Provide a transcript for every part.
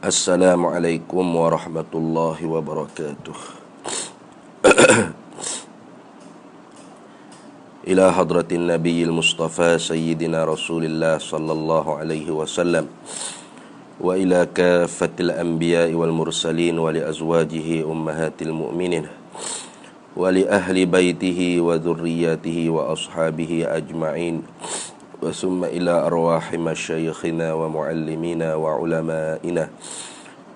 Assalamualaikum warahmatullahi wabarakatuh. Ila hadratin nabiyil mustafa sayyidina rasulillah sallallahu alaihi wasallam wa ila kafatil anbiya'i wal mursalin wa li azwajihi ummahatil mu'minin wa li ahli baitihi wa dhurriyyatihi wa ashabihi ajma'in wa summa ila arwahi masyayikhina wa muallimina wa ulama'ina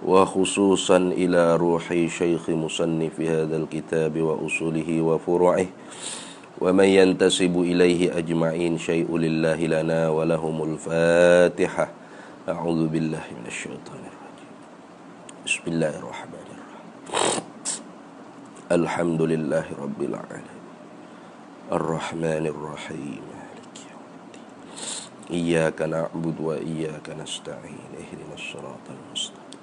wa khususan ila ruhi syekhi musannifi hadzal kitab wa usulihi wa furu'ih wa man yantasibu ilaihi ajma'in syai'u lillahi lana wa lahumul fatihah. A'udzu billahi minasyaitonir rajim. Bismillahirrahmanirrahim. Alhamdulillahi rabbil alamin. Ar-rahmanir rahim. Maliki yaumiddin. Iyyaka na'budu wa iyyaka nasta'in. Ihdinas shiratal mustaqim.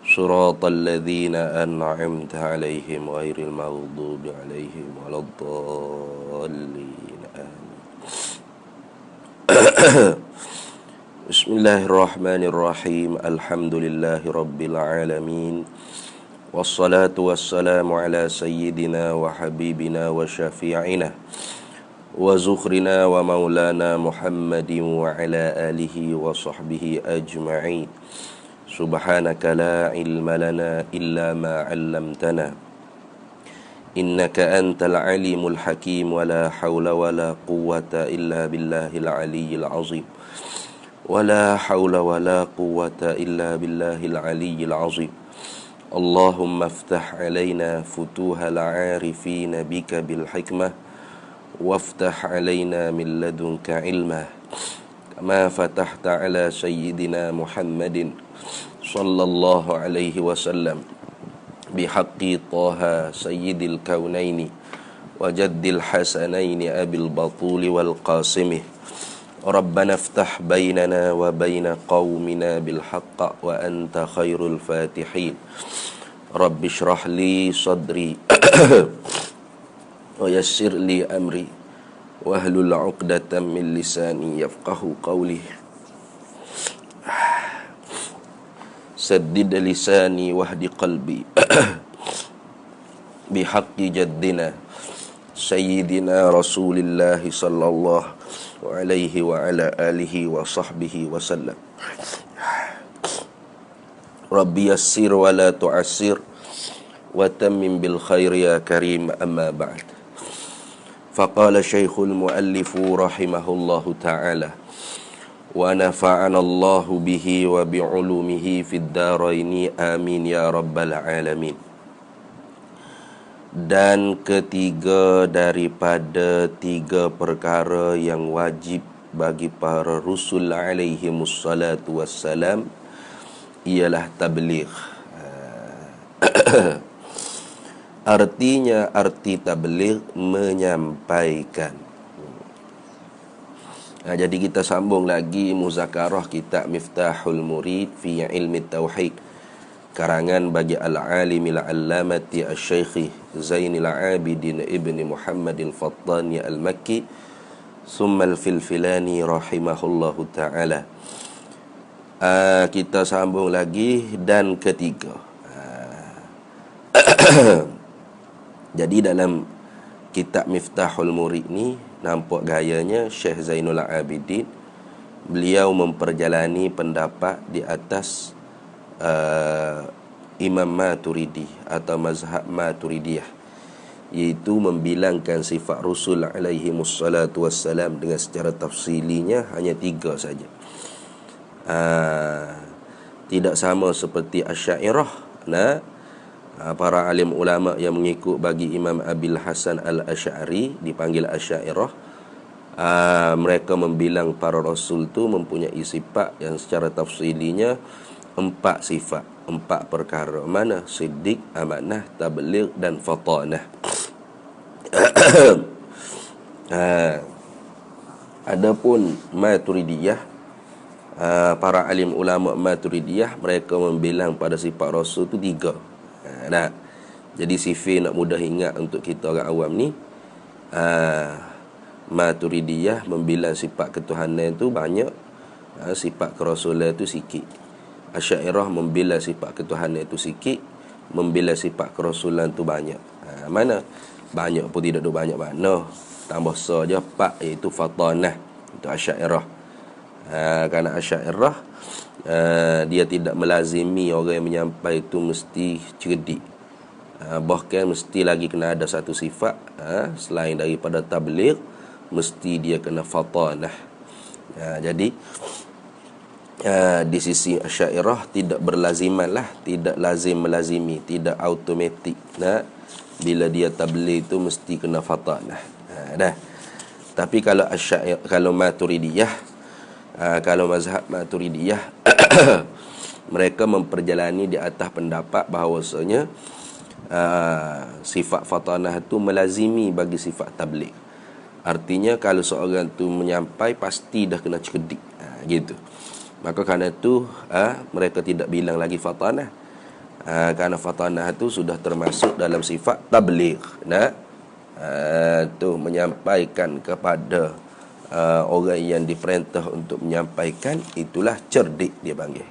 Shiratal ladzina an'amta 'alaihim ghairil maghdubi 'alaihim waladdallin. Amin. Bismillahirrahmanirrahim. Alhamdulillahi rabbil alamin. Wassalatu wassalamu ala sayyidina wa habibina wa syafi'ina wa zukhrina wa maulana Muhammadin wa ala alihi wa sahbihi ajma'in. Subhanaka la ilma lana illa ma 'allamtana innaka antal alimul hakim wa la hawla wa la quwwata illa billahil aliyyil azim wa la hawla wa la quwwata illa billahil aliyyil azim. Allahumma aftah alaina futuhal 'arifina bika bil hikmah waftah alaina min ladunka ilma kama fatahta ala sayyidina Muhammadin sallallahu alaihi wasallam bihaqqi Taha sayyidil kaunaini wa jaddil hasanaini abil batuli wal qasimi. Rabbana iftah bainana wa baina qaumina bil haqq wa anta khairul fatihin. Rabbi shrah li sadri wa yassir li amri wahlul 'uqdatam min lisani yafqahu qawli. Saddid lisani wahdi qalbi bihaqqi jaddina sayyidina Rasulillah sallallahu alaihi wa ala alihi wa sahbihi wa sallam. Rabbi yassir wa la tu'assir wa tammim bil khair ya karim, amma ba'd. Faqala syekhul muallifu rahimahullahu ta'ala wa nafa'ana Allahu bihi wa bi'ulumihi fid daraini amin ya rabbal alamin. Dan ketiga daripada tiga perkara yang wajib bagi para rusul alaihimus salatu wassalam ialah tabligh. Artinya, arti tabligh menyampaikan. Jadi kita sambung lagi muzakarah kitab Miftahul Murid fi Ilmi Tauhid, karangan bagi al-alimil allamati asy-syaikh Zainul Abidin ibni Muhammadil Fattani al-Makki summa al-Filfilani rahimahullahu ta'ala. Kita sambung lagi dan ketiga. Jadi dalam kitab Miftahul Murid ni nampak gayanya Syekh Zainul Abidin, beliau memperjalani pendapat di atas Imam Maturidi atau mazhab Maturidiyah, iaitu membilangkan sifat Rasul alaihi wassalatu wassalam dengan secara tafsilinya hanya tiga saja. Tidak sama seperti Asy'ariyah. Para alim ulama yang mengikut bagi Imam Abil Hasan al-Asy'ari, dipanggil Asy'ariyah, mereka membilang para rasul tu mempunyai sifat yang secara tafsilinya 4 sifat, 4 perkara. Mana? Siddiq, amanah, tabligh dan fatanah. Adapun Maturidiyah, para alim ulama Maturidiyah, mereka membilang pada sifat rasul tu 3. Jadi sifir nak mudah ingat untuk kita orang awam ni, Maturidiyah membilang sifat ketuhanan itu banyak, sifat kerasulan itu sikit. Asy'ariyah membilang sifat ketuhanan itu sikit, membilang sifat kerasulan itu banyak. Mana banyak pun tidak ada banyak makna, tambah saja pak iaitu fatanah, itu Asy'ariyah. Kerana Asy'ariyah dia tidak melazimi orang yang menyampai itu mesti cerdik. Bahkan mesti lagi kena ada satu sifat, selain daripada tabligh, mesti dia kena fatanah. Jadi di sisi Asy'ariyah tidak berlaziman lah, tidak lazim melazimi, tidak automatik. Bila dia tabligh itu mesti kena fatanah. Dah. Tapi kalau kalau Maturidiyah, kalau mazhab Maturidiyah mereka memperjalani di atas pendapat bahawasanya sifat fatanah itu melazimi bagi sifat tabligh. Artinya kalau seorang tu menyampai pasti dah kena cerdik, gitu. Maka kerana itu mereka tidak bilang lagi fatanah, kerana fatanah itu sudah termasuk dalam sifat tabligh. Tu menyampaikan kepada orang yang diperintah untuk menyampaikan, itulah cerdik dia panggil.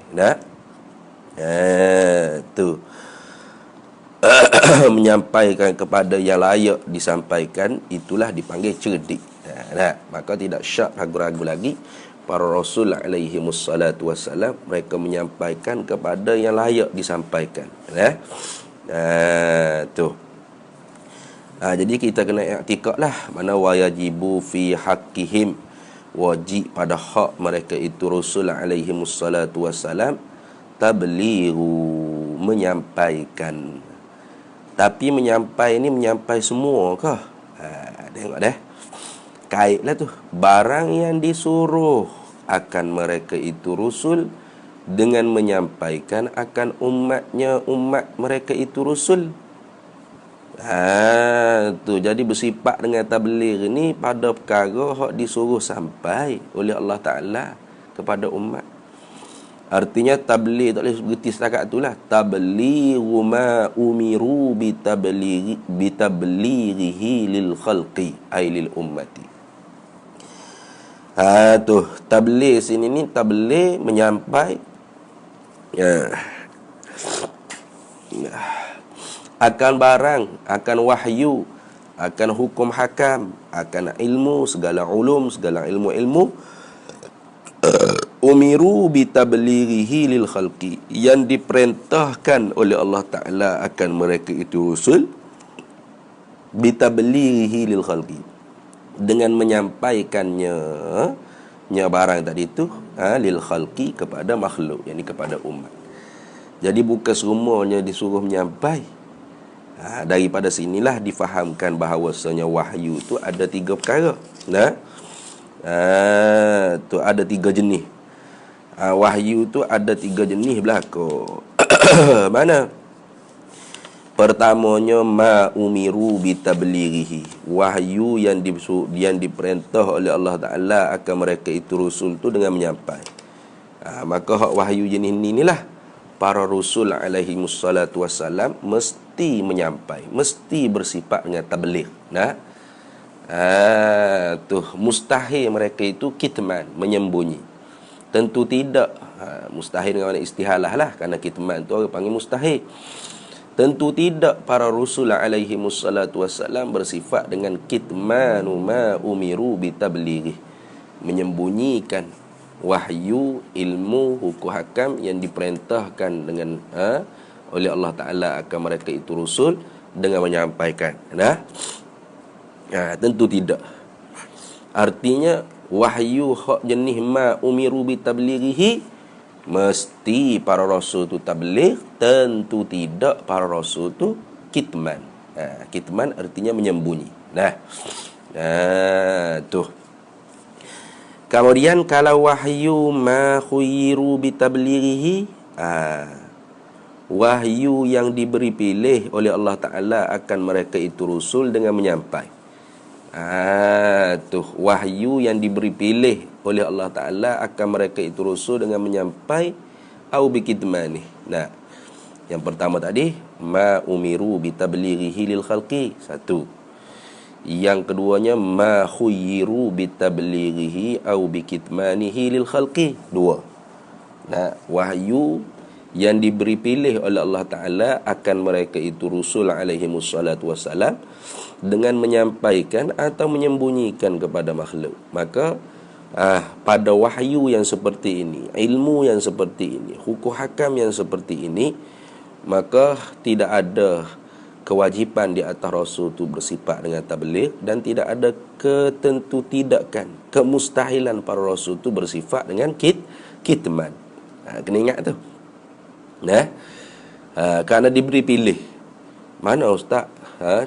Tu menyampaikan kepada yang layak disampaikan, itulah dipanggil cerdik. Maka tidak syak ragu-ragu lagi, para Rasul alaihi wassalatu wassalam mereka menyampaikan kepada yang layak disampaikan. Jadi kita kena i'tikad lah, mana wajibu fi haqqihim, wajib pada hak mereka itu Rasul alaihi wassalatu wassalam, tablighu, menyampaikan. Tapi menyampai ni menyampai semua kah? Tengok dah. Kaitlah tu. Barang yang disuruh akan mereka itu Rasul dengan menyampaikan akan umatnya, umat mereka itu Rasul. Tu jadi bersifat dengan tabligh ni pada perkara hak disuruh sampai oleh Allah Ta'ala kepada umat. Artinya tabligh tak boleh berhenti setakat itulah. Tablighu ma umiru bitablighihi lil khalqi, ay lil ummati. Tu tabligh sini ni tabligh menyampai akan barang, akan wahyu, akan hukum hakam, akan ilmu, segala ulum, segala ilmu-ilmu, umiru bitablighihi lil khalqi, yang diperintahkan oleh Allah Ta'ala akan mereka itu Rasul, bitablighihi lil khalqi, dengan menyampaikannya barang tadi itu lil khalqi, kepada makhluk, yakni kepada umat. Jadi bukan semuanya disuruh menyampai. Daripada sinilah difahamkan bahawasanya wahyu itu ada 3 perkara. Tu ada 3 jenis. Wahyu tu ada 3 jenis belaka. Mana? Pertamanya ma umiru bitablighihi, wahyu yang diperintah oleh Allah Ta'ala akan mereka itu Rasul tu dengan menyampai. Maka hak wahyu jenis ni lah para Rasul alaihi wassalatu wassalam mesti menyampai, mesti bersifat dengan tabligh. Tu mustahil mereka itu kitman, menyembunyi. Tentu tidak. Mustahil dengan makna istihalah lah, kerana kitman tu orang panggil mustahil. Tentu tidak para Rasul alaihi wassalatu wassalam bersifat dengan kitmanu ma umiru bitablighi, menyembunyikan wahyu, ilmu, hukum hakam yang diperintahkan dengan oleh Allah Ta'ala akan mereka itu Rasul dengan menyampaikan. Tentu tidak. Artinya wahyu hak jenis ma umiru bitablighihi, mesti para Rasul tu tabligh. Tentu tidak para Rasul tu kitman. Kitman artinya menyembunyi. Tu. Kemudian kalau wahyu ma khuyiru bitablighihi, wahyu yang diberi pilih oleh Allah Ta'ala akan mereka itu Rasul dengan menyampai. Tu wahyu yang diberi pilih oleh Allah Ta'ala akan mereka itu Rasul dengan menyampai, au bikitmani. Yang pertama tadi ma umiru bitablighihi lil khalqi, 1. Yang keduanya ma khuyyiru bitablighihi au bikitmanihi lil khalqi. Dua. Nah, wahyu yang diberi pilih oleh Allah Ta'ala akan mereka itu Rasul alaihimus salatu wassalam dengan menyampaikan atau menyembunyikan kepada makhluk. Maka pada wahyu yang seperti ini, ilmu yang seperti ini, hukum hakam yang seperti ini, maka tidak ada kewajipan di atas Rasul itu bersifat dengan tabligh, dan tidak ada ketentu tidakkan, kemustahilan para Rasul itu bersifat dengan kitman. Kena ingat tu. Kerana diberi pilih. Mana ustaz?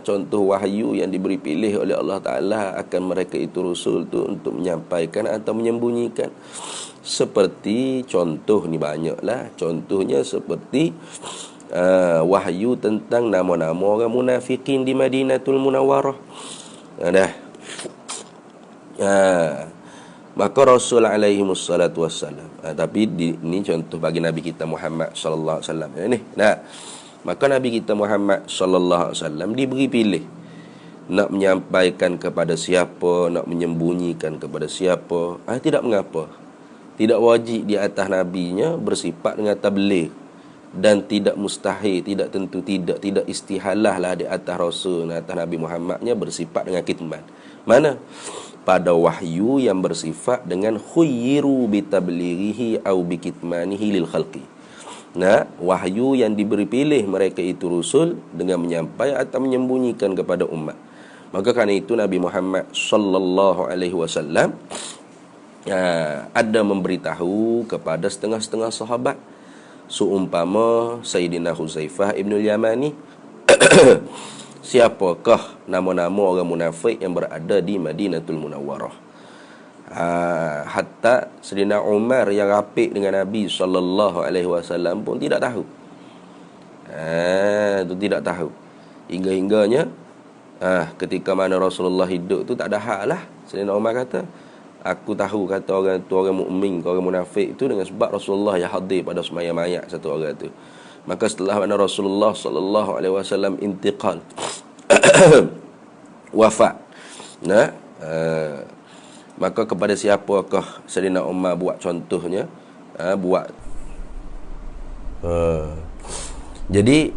Contoh wahyu yang diberi pilih oleh Allah Ta'ala akan mereka itu Rasul tu untuk menyampaikan atau menyembunyikan. Seperti contoh ni banyaklah. Contohnya seperti wahyu tentang nama-nama orang munafikin di Madinatul Munawwarah. Maka Rasul alaihi wassalatu wassalam. Tapi ini contoh bagi Nabi kita Muhammad sallallahu alaihi wasallam. Maka Nabi kita Muhammad sallallahu alaihi wasallam diberi pilih nak menyampaikan kepada siapa, nak menyembunyikan kepada siapa. Tidak mengapa. Tidak wajib di atas nabinya bersifat dengan tabligh, dan tidak mustahil, tidak tentu, tidak istihalah lah di atas Rasul, atas Nabi Muhammadnya bersifat dengan kitman. Mana? Pada wahyu yang bersifat dengan khuyyiru bitablighihi au bikitmanihi lil khalqi. Nah, wahyu yang diberi pilih mereka itu Rasul dengan menyampaikan atau menyembunyikan kepada umat. Maka kerana itu Nabi Muhammad sallallahu alaihi wasallam ada memberitahu kepada setengah-setengah sahabat, seumpama Sayyidina Huzaifah ibn al-Yamani, siapakah nama-nama orang munafik yang berada di Madinatul Munawwarah. Hatta Sayyidina Umar yang rafiq dengan Nabi sallallahu alaihi wasallam pun tidak tahu. Itu tidak tahu. Hingga-hingganya ketika mana Rasulullah hidup tu tak ada hal lah. Sayyidina Umar kata, aku tahu kata orang tu orang mukmin, orang munafik itu dengan sebab Rasulullah yang hadir pada sembahyang mayat satu orang tu. Maka setelah mana Rasulullah sallallahu alaihi wasallam intiqal, wafat, maka kepada siapakah Sayyidina Umar buat contohnya, jadi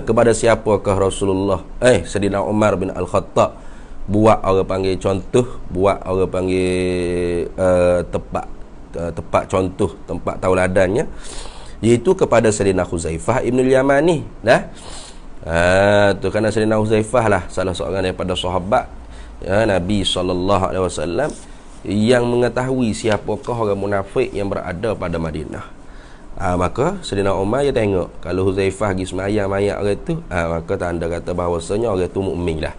kepada siapakah Rasulullah Sayyidina Umar bin Al-Khattab buat orang panggil contoh, buat orang panggil tempat contoh, tempat tauladannya, iaitu kepada Sayyidina Huzaifah ibn al-Yamani. Tu kerana Sayyidina Huzaifah lah salah seorang daripada sahabat Nabi SAW yang mengetahui siapakah orang munafik yang berada pada Madinah. Maka Sayyidina Umar dia tengok, kalau Huzaifah pergi semayang mayat orang tu, maka tanda kata bahawasanya orang tu mukmin lah.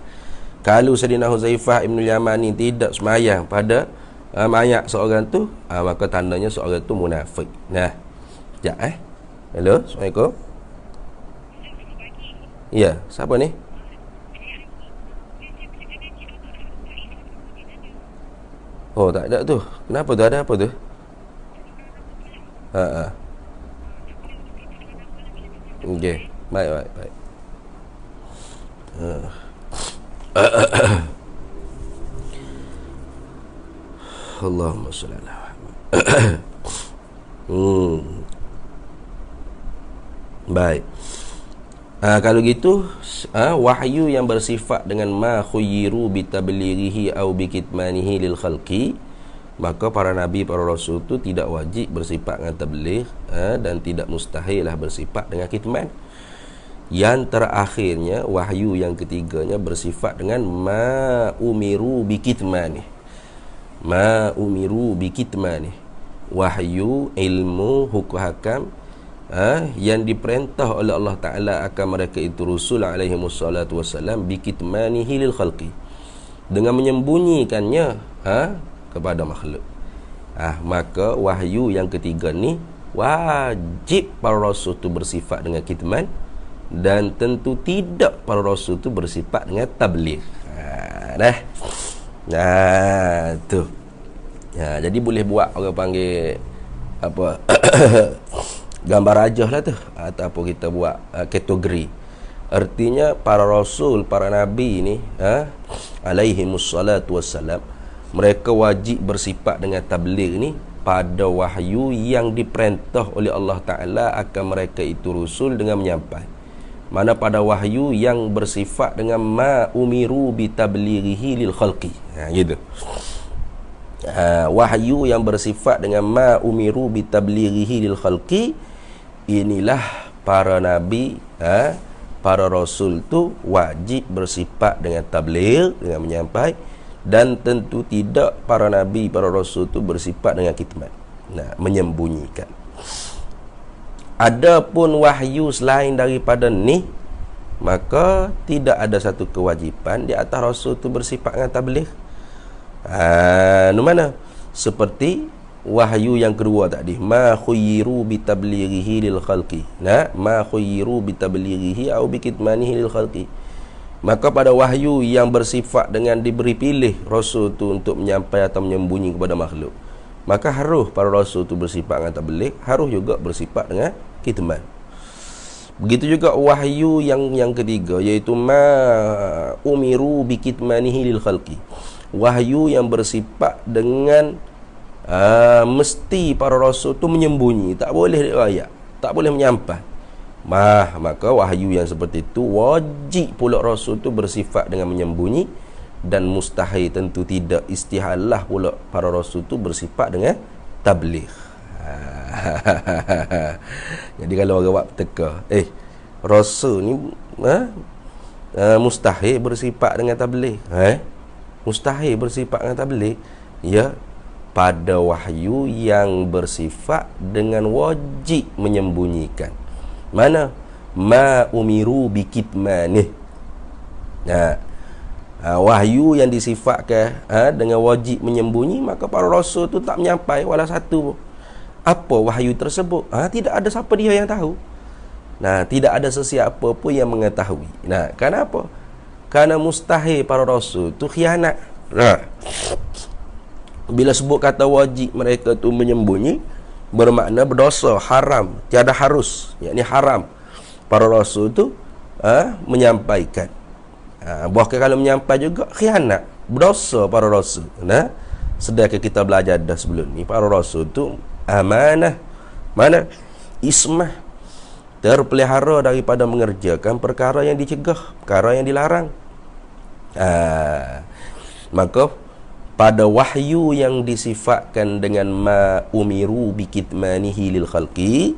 Kalau Sayyidina Huzaifah ibn al-Yamani tidak semayang pada mayat seorang tu, maka tandanya seorang tu munafik. Sekejap Hello, Assalamualaikum. Ya, siapa ni? Oh, tak ada tu. Kenapa tu? Ada apa tu? Okey. Baik. Allahumma salli ala Muhammad. Baik. Kalau gitu, wahyu yang bersifat dengan ma khuyyiru bitablighihi au bikitmanihi lil khalqi, maka para nabi, para rasul tu tidak wajib bersifat dengan tabligh, dan tidak mustahil lah bersifat dengan kitman. Yang terakhirnya, wahyu yang ketiganya bersifat dengan ma umiru bikitmani. Ma umiru bikitmani. Wahyu, ilmu, hukum hakam yang diperintah oleh Allah Ta'ala akan mereka itu Rasul alaihi wassalatu wassalam bikitmanihi lil khalqi, dengan menyembunyikannya kepada makhluk. Maka wahyu yang ketiga ni wajib para rasul tu bersifat dengan kitman, dan tentu tidak para rasul tu bersifat dengan tabligh. Tu. Jadi boleh buat orang panggil apa gambar rajah lah tu, ataupun kita buat kategori Artinya para rasul, para nabi ni, alaihimus salatu wassalam, mereka wajib bersifat dengan tabligh ni pada wahyu yang diperintah oleh Allah Ta'ala akan mereka itu rusul dengan menyampai. Mana pada wahyu yang bersifat dengan ma umiru bi tablighihi lil khalqi. Gitu. Wahyu yang bersifat dengan ma umiru bi tablighihi lil khalqi, inilah para nabi, para rasul tu wajib bersifat dengan tabligh, dengan menyampai. Dan tentu tidak para nabi, para rasul tu bersifat dengan kitman, menyembunyikan. Adapun wahyu selain daripada ni, maka tidak ada satu kewajipan di atas rasul tu bersifat dengan tabligh. Mana? Seperti wahyu yang kedua tadi, ma khuyyiru bi tablighihi lil khalqi. Ma khuyyiru bi tablighihi au bi kitmanihi lil khalqi. Maka pada wahyu yang bersifat dengan diberi pilih rasul tu untuk menyampai atau menyembunyi kepada makhluk, maka harus para rasul tu bersifat dengan tabligh, harus juga bersifat dengan kitman. Begitu juga wahyu yang ketiga, iaitu ma umiru bi kitmanihi lil khalqi. Wahyu yang bersifat dengan mesti para rasul tu menyembunyi, tak boleh diriwayat, tak boleh menyampai. Maka wahyu yang seperti itu wajib pula rasul tu bersifat dengan menyembunyi, dan mustahil, tentu tidak, istihalah pula para rasul tu bersifat dengan tabligh. Jadi kalau orang buat teka, rasul ni mustahil bersifat dengan tabligh, mustahil bersifat dengan tabligh, ya, pada wahyu yang bersifat dengan wajib menyembunyikan. Mana? Ma umiru bi kitmanih. Wahyu yang disifatkan dengan wajib menyembunyi, maka para rasul tu tak menyampai wala satu. Apa wahyu tersebut? Tidak ada siapa dia yang tahu. Tidak ada sesiapa pun yang mengetahui. Kenapa? Kerana mustahil para rasul tu khianat. Bila sebut kata wajib mereka tu menyembunyi, bermakna berdosa, haram, tiada harus, yakni haram para rasul tu menyampaikan. Bahkan kalau menyampai juga khianat, berdosa para rasul. Sedangkan kita belajar dah sebelum ni, para rasul tu amanah, mana ismah, terpelihara daripada mengerjakan perkara yang dicegah, perkara yang dilarang. Maka pada wahyu yang disifatkan dengan ma umiru bi kitmanihi lil khalqi,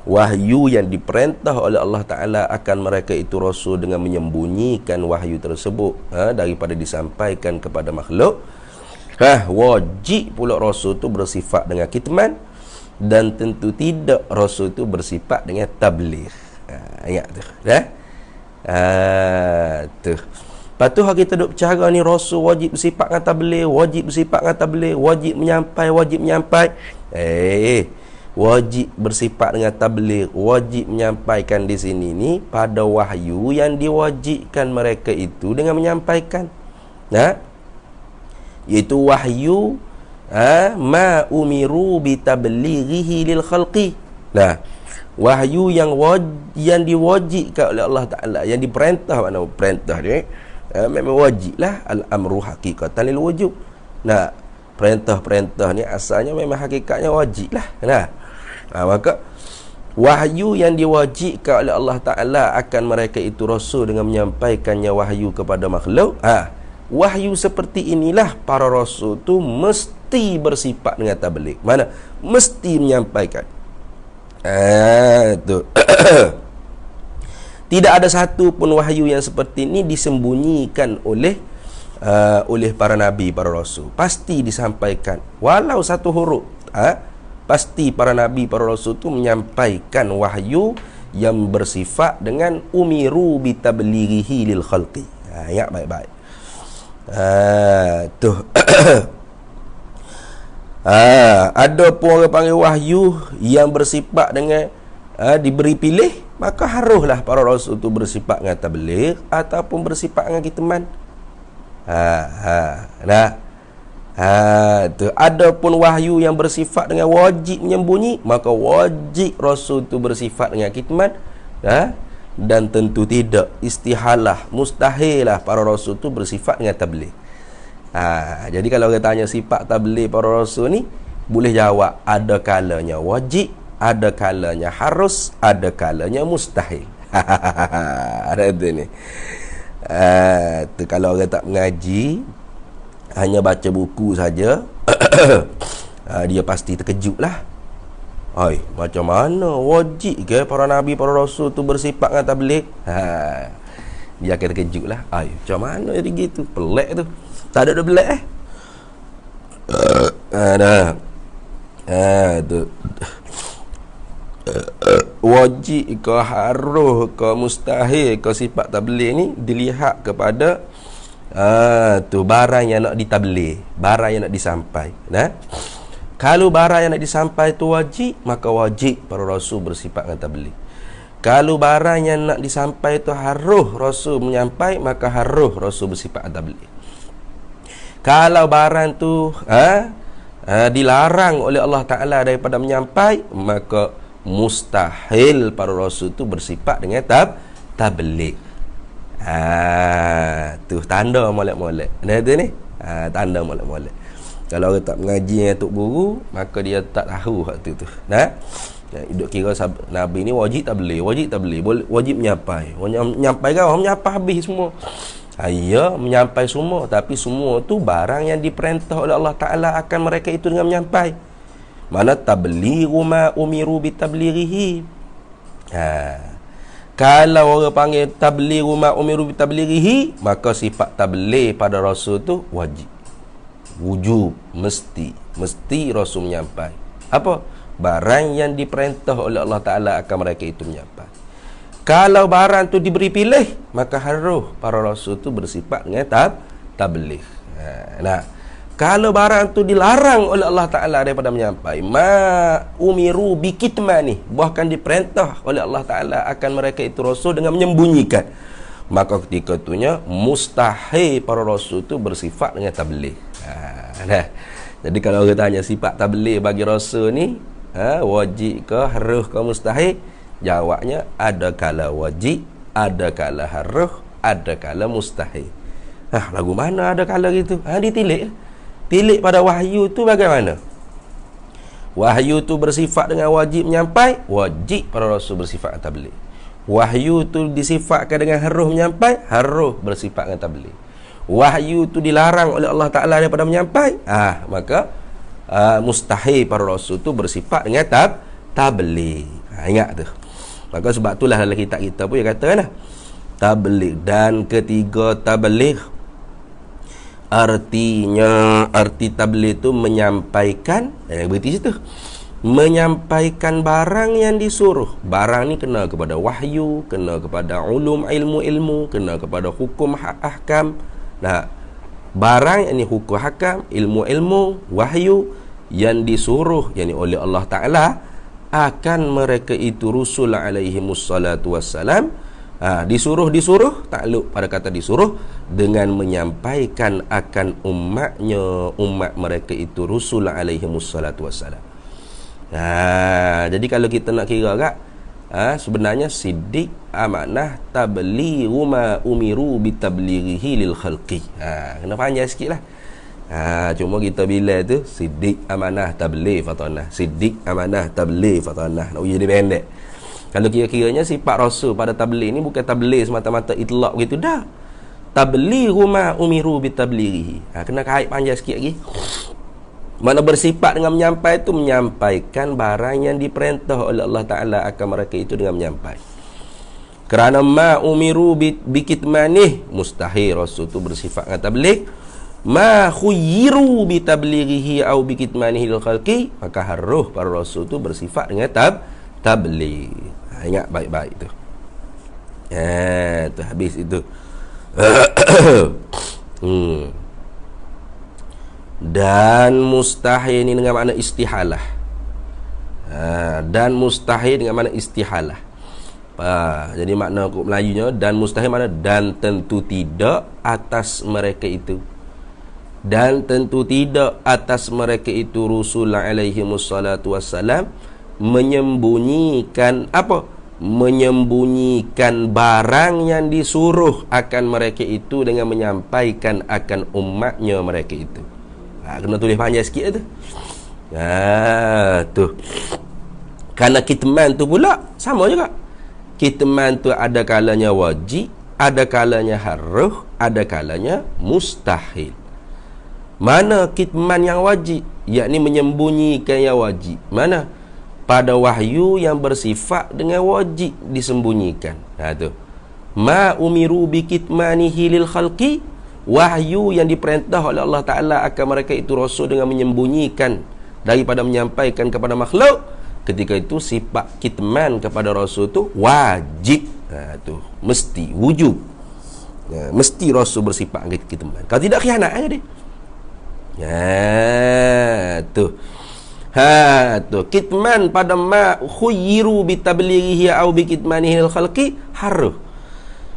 wahyu yang diperintah oleh Allah Ta'ala akan mereka itu rasul dengan menyembunyikan wahyu tersebut daripada disampaikan kepada makhluk, wajib pula rasul tu bersifat dengan kitman, dan tentu tidak rasul tu bersifat dengan tabligh. Ingat tu, tu. Lepas tu kita duk bercara ni, rasul wajib bersifat dengan tabligh, wajib bersifat dengan tabligh, wajib menyampai, wajib menyampai. Wajib bersifat dengan tabligh, wajib menyampaikan di sini ni pada wahyu yang diwajibkan mereka itu dengan menyampaikan. Iaitu wahyu ma umiru bi tablighihi lil khalqi. Wahyu yang diwajibkan oleh Allah Ta'ala, yang diperintah, mana perintah ni memang wajib lah, al-amru haqiqatan lil wujub. Perintah-perintah ni asalnya memang hakikatnya wajib lah. Maka wahyu yang diwajibkan oleh Allah Ta'ala akan mereka itu rasul dengan menyampaikannya wahyu kepada makhluk, wahyu seperti inilah para rasul tu mesti bersifat dengan tabligh. Mana? Mesti menyampaikan. Tu. Tidak ada satu pun wahyu yang seperti ini disembunyikan oleh para nabi, para rasul. Pasti disampaikan, walau satu huruf. Pasti para nabi, para rasul tu menyampaikan wahyu yang bersifat dengan umiru bi tablighihi lil khalqi. Ingat baik-baik. Tu. Ada pun orang panggil wahyu yang bersifat dengan diberi pilih, maka haruslah para rasul tu bersifat dengan tabligh ataupun bersifat dengan kitman. Tu. Ada pun wahyu yang bersifat dengan wajib menyembunyi, maka wajib rasul tu bersifat dengan kitman. dan tentu tidak, istihalah, mustahil lah para rasul tu bersifat dengan tabligh. Jadi kalau orang tanya sifat tabligh para rasul ni, boleh jawab ada kalanya wajib, ada kalanya harus, ada kalanya mustahil. Ada tu ni. Tu kalau orang tak mengaji, hanya baca buku saja, dia pasti terkejut lah. Macam mana wajib ke para nabi, para rasul tu bersifat dengan tabligh? Dia akan terkejut lah. Macam mana jadi gitu? Pelik tu. Tak ada pelik tu. Wajib ke harus ke mustahil ke sifat tabligh ni dilihat kepada tu barang yang nak ditabligh, barang yang nak disampai. Kalau barang yang nak disampai tu wajib, maka wajib para rasul bersifat dengan tabligh. Kalau barang yang nak disampai tu harus rasul menyampai, maka harus rasul bersifat tabligh. Kalau barang tu dilarang oleh Allah Ta'ala daripada menyampai, maka mustahil para rasul tu bersifat dengan tabligh. Tu tanda molek-molek. Tu ni. Tanda molek-molek. Kalau orang tak mengaji dengan tok guru, maka dia tak tahu waktu tu. Duk kira Nabi ni wajib tabligh, wajib menyampai. Menyampai kan orang menyampai habis semua. Menyampai semua, tapi semua tu barang yang diperintah oleh Allah Ta'ala akan mereka itu dengan menyampai. Mana tablighu ma umiru bitablighihi. Kalau orang panggil tablighu ma umiru bitablighihi, maka sifat tabligh pada rasul tu wajib, wujub, mesti rasul menyampai apa? Barang yang diperintah oleh Allah Ta'ala akan mereka itu menyampai. Kalau barang tu diberi pilih, maka harus para rasul tu bersifat dengan tabligh. Kalau barang tu dilarang oleh Allah Ta'ala daripada menyampai, ma umiru bikitmani, bahkan diperintah oleh Allah Ta'ala akan mereka itu rasul dengan menyembunyikan, maka ketika itunya mustahil para rasul tu bersifat dengan tabligh. Jadi kalau kita tanya sifat tabligh bagi rasul ni, wajib ke harus ke mustahil, jawabnya ada kala wajib, ada kala harus, ada kala mustahil. Lagu mana ada kala gitu? Tilik pada wahyu tu bagaimana? Wahyu tu bersifat dengan wajib menyampai, wajib para rasul bersifat tabligh. Wahyu tu disifatkan dengan harus menyampai, harus bersifat dengan tabligh. Wahyu tu dilarang oleh Allah Ta'ala daripada menyampai, maka mustahil para rasul tu bersifat dengan tabligh. Ingat tu. Maka sebab itulah dalam kitab kita pun dia kata kan, tabligh. Dan ketiga tabligh, arti tabligh tu menyampaikan, berarti situ menyampaikan barang yang disuruh. Barang ni kena kepada wahyu, kena kepada ulum ilmu-ilmu, kena kepada hukum ahkam. Barang yang ni hukum hakam, ilmu-ilmu, wahyu yang disuruh yakni oleh Allah Ta'ala akan mereka itu rusul alaihimus salatu wassalam. Disuruh takluk pada kata disuruh dengan menyampaikan akan umat mereka itu rusul alaihimus salatu wassalam. Jadi kalau kita nak kira kat, sebenarnya siddiq, amanah, tablighu ma umiru bitablighihi lil khalqi. Kena panjang sikit lah. Cuma kita bila tu siddiq, amanah, tabligh, fatanah. Siddiq, amanah, tabligh, fatanah. Nak jadi pendek. Kalau kira-kiranya sifat rasul pada tabligh ni bukan tabligh semata-mata itlaq begitu dah. Tablighu ma umiru bitablighihi. Kena kait panjang sikit lagi. Mana bersifat dengan menyampai itu menyampaikan barang yang diperintah oleh Allah Ta'ala akan mereka itu dengan menyampai. Kerana ma umiru bikitmanih, mustahil rasul itu bersifat dengan tabligh. Ma khuyyiru bitablighihi au bikitmanihi lil khalqi, maka harus para rasul itu bersifat dengan tabligh. Ingat baik-baik tu. Tu habis itu. Dan mustahil ni dengan makna istihalah. Dan mustahil dengan makna istihalah. Jadi makna Melayunya dan mustahil makna dan tentu tidak atas mereka itu. Dan tentu tidak atas mereka itu Rasulullah alaihi wassalatu wassalam menyembunyikan apa? menyembunyikan barang yang disuruh akan mereka itu dengan menyampaikan akan umatnya mereka itu. Kena tulis panjang sikit tu. Tu. Karena kitman tu pula sama juga. Kitman tu ada kalanya wajib, ada kalanya harus, ada kalanya mustahil. Mana kitman yang wajib? Yakni menyembunyikan yang wajib. Mana? Pada wahyu yang bersifat dengan wajib disembunyikan. Tu. Ma umiru bi kitmanihi lil khalqi, wahyu yang diperintah oleh Allah Ta'ala akan mereka itu rasul dengan menyembunyikan daripada menyampaikan kepada makhluk. Ketika itu sifat kitman kepada rasul tu wajib. Tu mesti wujub. Mesti rasul bersifat kitman. Kalau tidak khianat aja dia. Tu. Tu kitman pada ma khuyyiru bi tablighihi au bi kitmanihi lil khalqi harus.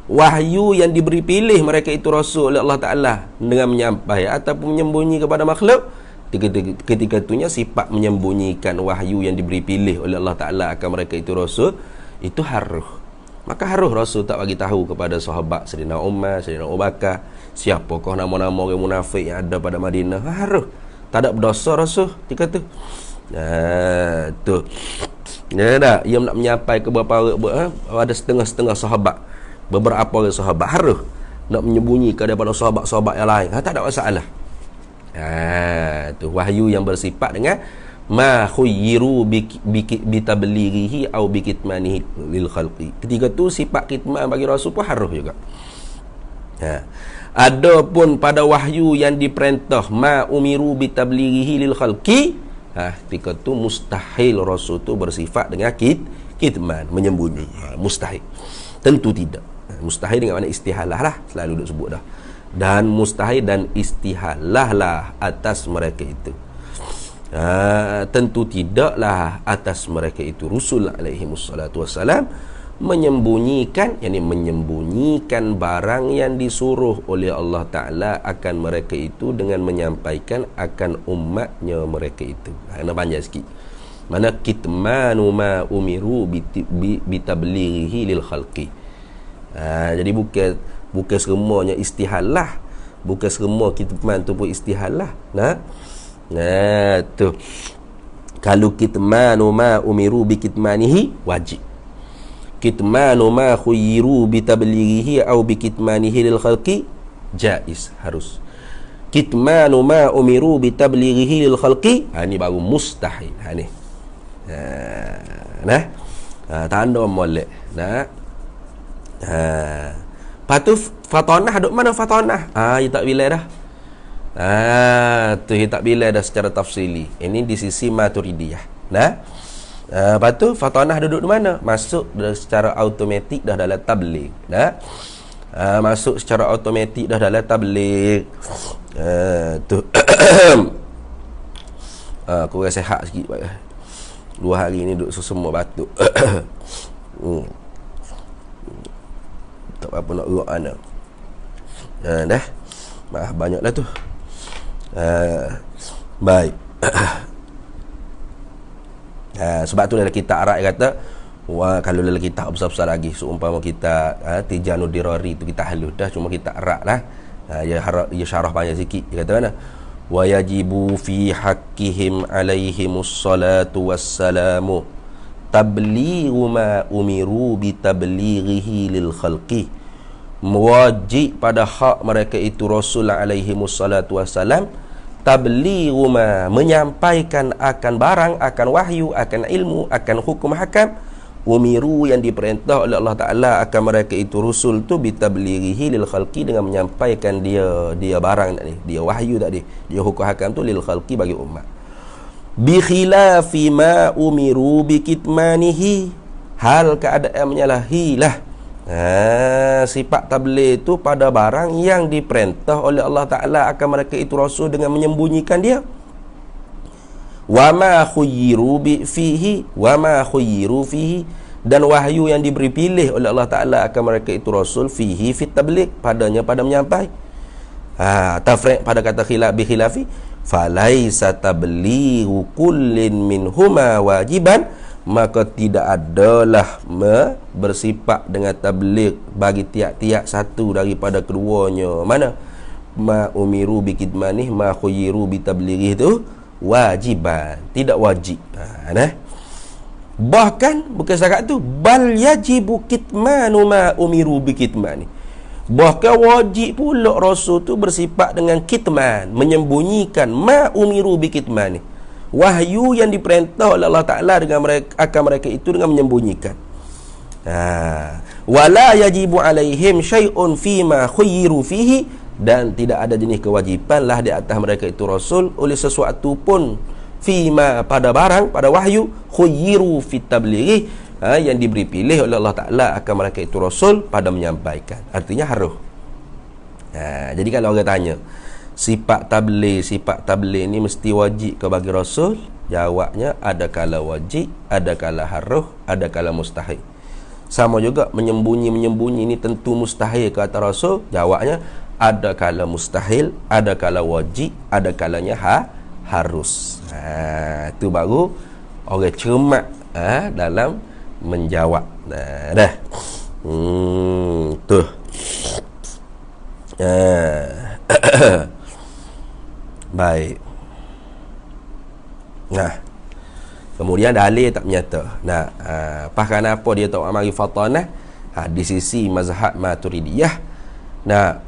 Wahyu yang diberi pilih mereka itu rasul oleh Allah Ta'ala dengan menyampaikan ataupun menyembunyi kepada makhluk. Ketika itunya sifat menyembunyikan wahyu yang diberi pilih oleh Allah Ta'ala akan mereka itu rasul, itu harus. Maka harus rasul tak bagi tahu kepada sahabat Sayyidina Umar, Sayyidina Abu Bakar, siapakah nama-nama orang munafik yang ada pada Madinah. Harus. Tak ada berdosa rasul ketika tu. Tu. Ya dah, ia nak menyampai ke beberapa ada setengah-setengah sahabat. Beberapa orang sahabat harus nak menyembunyikan daripada sahabat-sahabat yang lain. Tak ada masalah. Tu wahyu yang bersifat dengan ma khuyyiru bi tablighihi au bi kitmanihi lil khalqi. Ketika tu sifat kitman bagi rasul pun harus juga. Adapun pada wahyu yang diperintah ma umiru bi tablighihi lil khalqi, ketika tu mustahil rasul tu bersifat dengan kitman, menyembunyi. Mustahil. Tentu tidak. Mustahil dengan makna istihalah lah, selalu duk sebut dah. Dan mustahil dan istihalah lah atas mereka itu. Tentu tidaklah atas mereka itu Rasul alaihi wassalatu wassalam menyembunyikan, yakni menyembunyikan barang yang disuruh oleh Allah Ta'ala akan mereka itu dengan menyampaikan akan umatnya mereka itu. Kena panjang sikit. Mana kitmanu ma umiru bitablighihi lil khalqi. Jadi bukan semuanya istihalah, bukan semua kitman tu pun istihalah. Tu. Kalau kitmanu ma umiru bi kitmanihi wajib. Kitmanu ma khuyyiru bi tablighihi au bi kitmanihi lil khalqi jaiz, harus. Kitmanu ma umiru bi tablighihi lil khalqi, ni baru mustahil. Ni. Tanda molek. Patu fatanah duk mana fatanah? Dia tak bila dah. Tu dia tak bila dah secara tafsili. Ini di sisi Maturidiyah. Lepas tu fatanah duduk di mana? Masuk secara automatik dah dalam tabligh. Masuk secara automatik dah dalam tabligh. Tu. Aku rasa sihat sikit. 2 hari ni duduk semua batuk. Tak apa nak urut anak. Dah. Banyaklah tu. Baik. Sebab tu dalam kitab Arab kata, kalau dalam kitab besar-besar lagi, seumpama kita Tijanud Dirari tu kita halus dah, cuma kita Arab lah. Ia syarah panjang sikit. Dia kata mana? Wa yajibu fi haqqihim alaihimus salatu wassalamu tablighu ma umiru bi tablighihi lil khalqi. Wajib pada hak mereka itu Rasul alaihimus salatu wassalam tablighu ma, menyampaikan akan barang, akan wahyu, akan ilmu, akan hukum hakam umiru yang diperintah oleh Allah Ta'ala akan mereka itu Rasul tu bitablighihi lil khalqi, dengan menyampaikan dia barang tadi, dia wahyu tadi, dia hukum hakam tu lil khalqi bagi umat. Bi khilafi ma umiru bi kitmanihi, hal keadaan menyalahilah sifat tabligh itu pada barang yang diperintah oleh Allah Ta'ala akan mereka itu Rasul dengan menyembunyikan dia. Wa ma khuyyiru fihi, wa ma khuyyiru fihi, dan wahyu yang diberi pilih oleh Allah Ta'ala akan mereka itu Rasul fihi fit tabligh, padanya pada menyampai. Tafriq pada kata khilaf bi khilafi, falaisa tablighu kullin minhuma wajiban, maka tidak adalah bersifat dengan tabligh bagi tiap-tiap satu daripada keduanya. Mana? Ma umiru bi kitmanih ma khuyiru bi tablighi itu wajiban, tidak wajib. Nah. Bahkan bukan setakat tu, bal yajibu kitmanu ma umiru bi kitmani. Bahkan wajib pula Rasul tu bersifat dengan kitman, menyembunyikan ma umiru bi kitmani. Wahyu yang diperintah oleh Allah Ta'ala dengan mereka, akan mereka itu dengan menyembunyikan. Wala yajibu alaihim syai'un fima khuyyiru fihi, dan tidak ada jenis kewajipan lah di atas mereka itu Rasul oleh sesuatu pun fima pada barang, pada wahyu khuyyiru fit tablighi, yang diberi pilih oleh Allah Ta'ala akan mereka itu Rasul pada menyampaikan. Artinya harus. Jadi kalau orang tanya sifat tabligh ni mesti wajib ke bagi Rasul, jawabnya ada kala wajib, ada kala harus, ada kala mustahil. Sama juga menyembunyi ni tentu mustahil ke atas Rasul, jawabnya ada kala mustahil, ada kala wajib, ada kalanya harus. Itu baru orang cermat dalam menjawab. Dah. Tuh. Baik. Nah, kemudian dalil tak menyata. Nah, kenapa dia tak mari fatanah? Di sisi mazhab Maturidiyah, nah,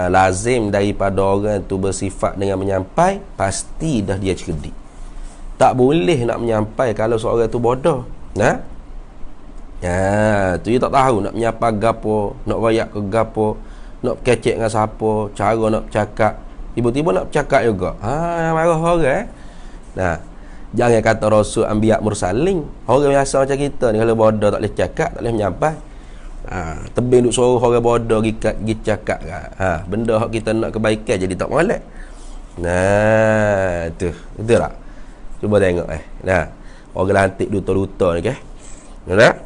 lazim daripada orang tu bersifat dengan menyampai, pasti dah dia cerdik. Tak boleh nak menyampai kalau seorang tu bodoh. Nah, tu dia tak tahu nak menyapa gapo, nak royak ke gapo, nak kecek dengan siapa, cara nak bercakap, tiba-tiba nak bercakap juga. Marah orang. Nah, jangan kata Rasul anbiya mursalin. Orang biasa macam kita ni, kalau bodoh tak boleh cakap, tak boleh menyampai. Tebing duk suruh orang bodoh pergi cakap. Benda hak kita nak kebaikan jadi tak molek. Nah, tu betul tak? Cuba tengok Nah, orang lantik duta-duta ni tak?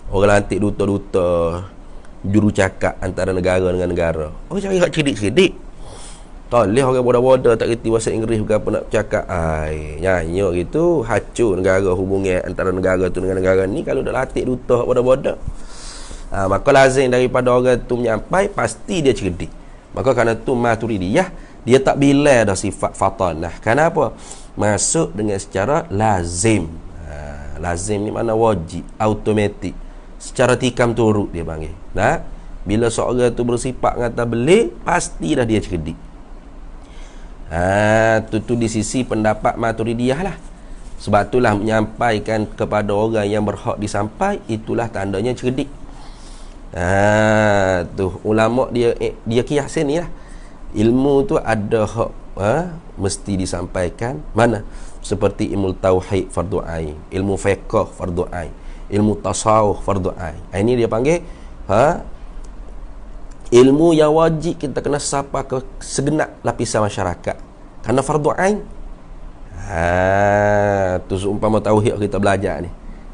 Orang lantik duta-duta juru cakap antara negara dengan negara. Cari hak cerdik-cerdik. Tak boleh orang bodoh-bodoh tak kerti bahasa Inggeris berapa nak bercakap. Nyanyi gitu hancur negara, hubungan antara negara tu dengan negara ni kalau dah latih duta bodoh-bodoh. Maka lazim daripada orang tu menyampai, pasti dia cerdik. Maka kerana tu Maturidiyah, dia tak bila dah sifat fatanah. Kenapa? Masuk dengan secara lazim. Lazim ni mana wajib, automatik, secara tikam turut dia panggil. Nah, bila seorang tu bersifat ngata beli, pasti dah dia cerdik. Tu di sisi pendapat Maturidiyah lah. Sebab itulah menyampaikan kepada orang yang berhak disampai, itulah tandanya cerdik. Tu ulama dia kiasin ni lah. Ilmu tu ada hak mesti disampaikan. Mana? Seperti ilmu tauhid fardu ain, ilmu fiqh fardu ain, ilmu tasawuf fardu ain. Ini dia panggil ilmu yang wajib kita kena sapa ke segenap lapisan masyarakat, kerana fardu ain. Tu seumpama tauhid kita belajar ni.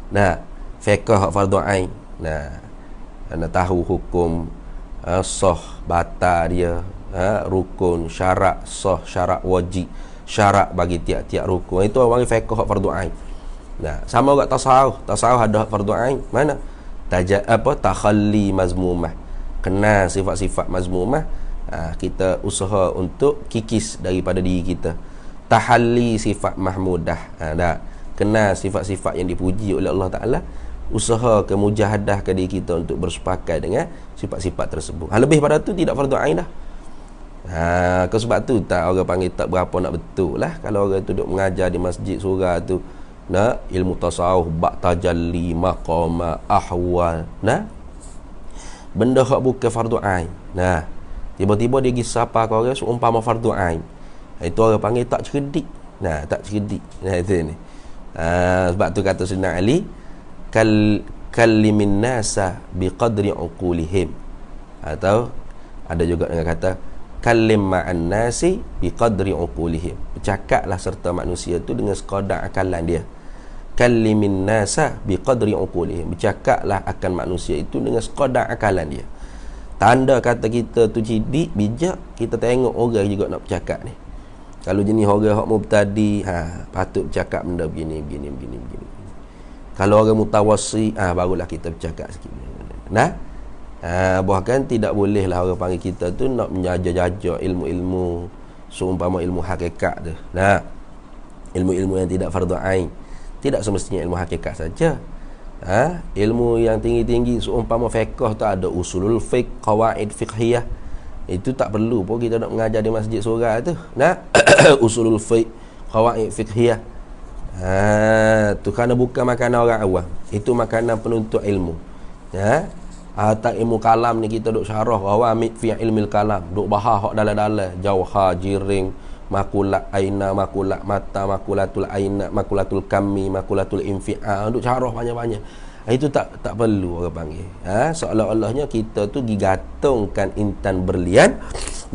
Nah, fiqh fardu ain. Nah, kena tahu hukum sah batal dia, rukun, syarat sah, syarat wajib, syarat bagi tiap-tiap rukun. Itu orang panggil fiqh fardu ain. Nah, sama juga tasawuf. Tasawuf ada fardu ain. Mana? Takhalli mazmumah. Kenal sifat-sifat mazmumah, kita usaha untuk kikis daripada diri kita. Tahalli sifat mahmudah. Kenal sifat-sifat yang dipuji oleh Allah Ta'ala, usaha ke mujahadah ke diri kita untuk bersepakat dengan sifat-sifat tersebut. Lebih pada tu tidak fardu ain dah. Sebab tu tak orang panggil tak berapa nak betul lah kalau orang tu duduk mengajar di masjid surah tu, nah, ilmu tasawuf bak tajalli maqama ahwal, nah, benda hak bukan fardu ain. Nah, tiba-tiba dia pergi sapa ke orang seumpama fardu ain, itu orang panggil tak cerdik. Nah, tak cerdik. Nah, itu ni. Sebab tu kata Sayyidina Ali, kallimin nasa biqadri uqulihim, atau ada juga dengan kata kallim ma'an nasi biqadri uqulihim. Bercakaplah serta manusia tu dengan sekadar akalan dia. Kallimin nasa biqadri uqulihim. Bercakaplah akan manusia itu dengan sekadar akalan dia. Tanda kata kita tu cerdik, bijak, kita tengok orang juga nak bercakap ni. Kalau jenis orang hak mubtadi, patut bercakap benda begini. Kalau orang mutawassi, barulah kita bercakap sikit. Nah, bahkan tidak bolehlah orang panggil kita tu nak menjaja-jaja ilmu-ilmu seumpama ilmu hakikat tu. Nah, ilmu-ilmu yang tidak fardu ain, tidak semestinya ilmu hakikat saja. Ilmu yang tinggi-tinggi seumpama fiqh tu ada usulul fiqh, qawaid fiqhiyah. Itu tak perlu pun kita nak mengajar di masjid surau tu. Nah, usulul fiqh, qawaid fiqhiyah. Tu kerana bukan makanan orang awam. Itu makanan penuntut ilmu. Tak ilmu kalam ni kita duk syarah awam fi ilmil kalam, duk bahas hak dalam-dalam, jauhar, jiring, makulat aina, makulat mata, makulatul aina, makulatul kami, makulatul infi'a, duk syarah banyak-banyak. Itu tak perlu orang panggil. Seolah-olahnya kita tu digatungkan intan berlian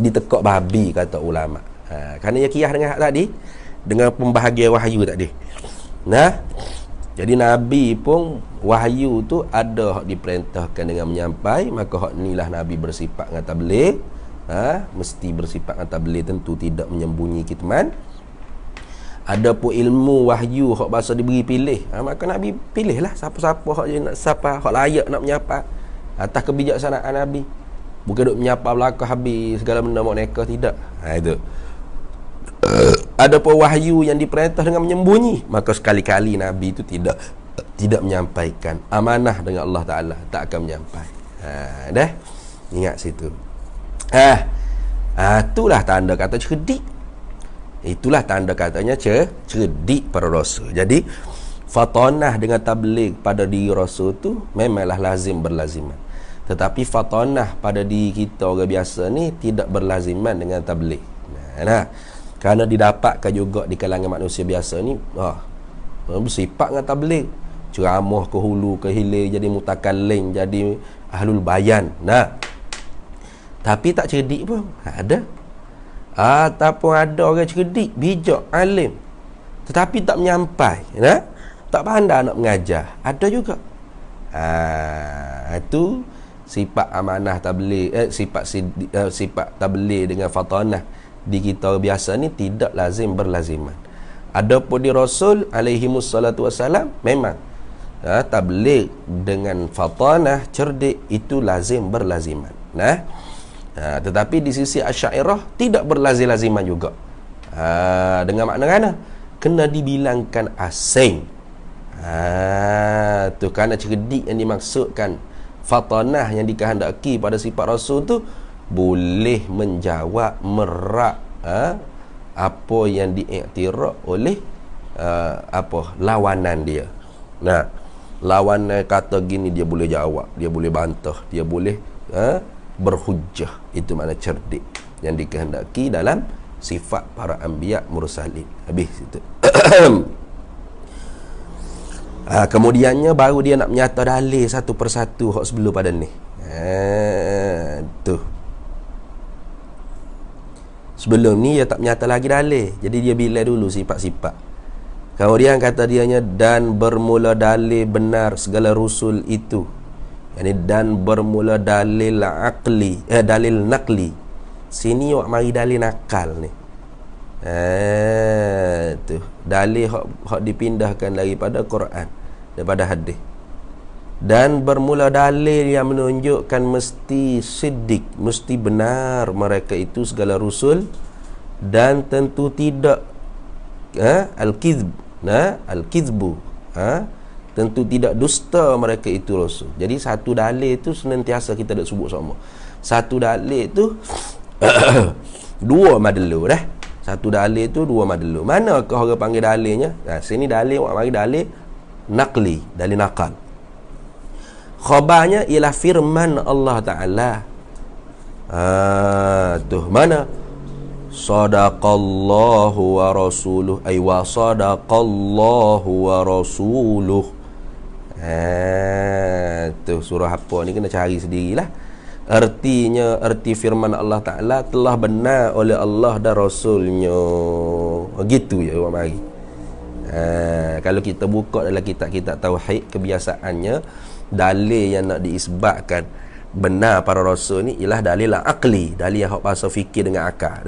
di tekak babi, kata ulama. Kerana ia kiyah dengan hak tadi, dengan pembahagian wahyu tadi. Nah, jadi Nabi pun wahyu tu ada hak diperintahkan dengan menyampai, maka hak inilah Nabi bersifat dengan tabligh. Mesti bersifat dengan tabligh, tentu tidak menyembunyi kitman. Ada pun ilmu wahyu hak bahasa diberi pilih, maka Nabi pilihlah siapa-siapa hak dia nak siapa, hak layak nak menyapa atas kebijaksanaan Nabi. Bukan duk menyapa belakang habis segala benda mak neka, tidak. Itu. Ada pun wahyu yang diperintah dengan menyembunyi, maka sekali-kali Nabi itu tidak menyampaikan amanah dengan Allah Ta'ala, tak akan menyampaikan. Dah ingat situ. Itulah tanda kata cerdik. Itulah tanda katanya cerdik para rasul. Jadi fatanah dengan tabligh pada diri rasul tu memanglah lazim berlaziman. Tetapi fatanah pada diri kita orang biasa ni tidak berlaziman dengan tabligh. Kerana didapatkan juga di kalangan manusia biasa ni bersifat dengan tabligh, ceramah ke hulu ke hilir, jadi mutakallim, jadi ahlul bayan. Tapi tak cerdik pun ada. Ataupun ada orang cerdik, bijak, alim, tetapi tak menyampai, tak pandai nak mengajar, ada juga. Itu sifat amanah tabligh, sifat tabligh dengan fatanah di kita biasa ni tidak lazim berlaziman. Adapun di Rasul alaihi wassalatu wassalam memang tabligh dengan fatanah cerdik itu lazim berlaziman. Tetapi di sisi Asy'ariyah tidak berlazim-laziman juga. Dengan makna mana? Kena dibilangkan asing. Tu kerana cerdik yang dimaksudkan, fatanah yang dikehendaki pada sifat Rasul tu boleh menjawab merak apa yang diiktiraf oleh lawanan dia. Lawanan kata gini dia boleh jawab, dia boleh bantah, dia boleh berhujjah. Itu makna cerdik yang dikehendaki dalam sifat para anbiya mursalin. Habis itu. Kemudiannya baru dia nak menyata dalil satu persatu hak sebelum pada ni. Tu. Sebelum ni dia tak menyata lagi dalil. Jadi dia bila dulu sifat-sifat. Kemudian kata dianya, dan bermula dalil benar segala rusul itu. Dan bermula dalil aqli, dalil naqli. Sini awak mari dalil nakal ni. Tu dalil hak dipindahkan daripada Quran, daripada hadis. Dan bermula dalil yang menunjukkan mesti siddiq, mesti benar mereka itu segala rusul, dan tentu tidak al-kizb, al-kizbu, tentu tidak dusta mereka itu rasul. Jadi satu dalil itu senantiasa kita dak sebut sama. Satu dalil itu dua madlu dah. Satu dalil itu dua madlu. Manakah orang panggil dalilnya? Sini dalil, awak mari dalil naqli, dalil nakal. Khabarnya ialah firman Allah Ta'ala. Tuh mana? Sadaqallahu wa rasuluh, ay wa sadaqallahu wa rasuluh. Tu surah apa ni kena cari sendirilah. Artinya, arti firman Allah Ta'ala telah benar oleh Allah dan Rasulnya. Gitu ya orang mari. Kalau kita buka dalam kitab-kitab tauhid, kebiasaannya dalil yang nak diisbatkan benar para rasul ni ialah dalil aqli, dalil yang hak bahasa fikir dengan akal,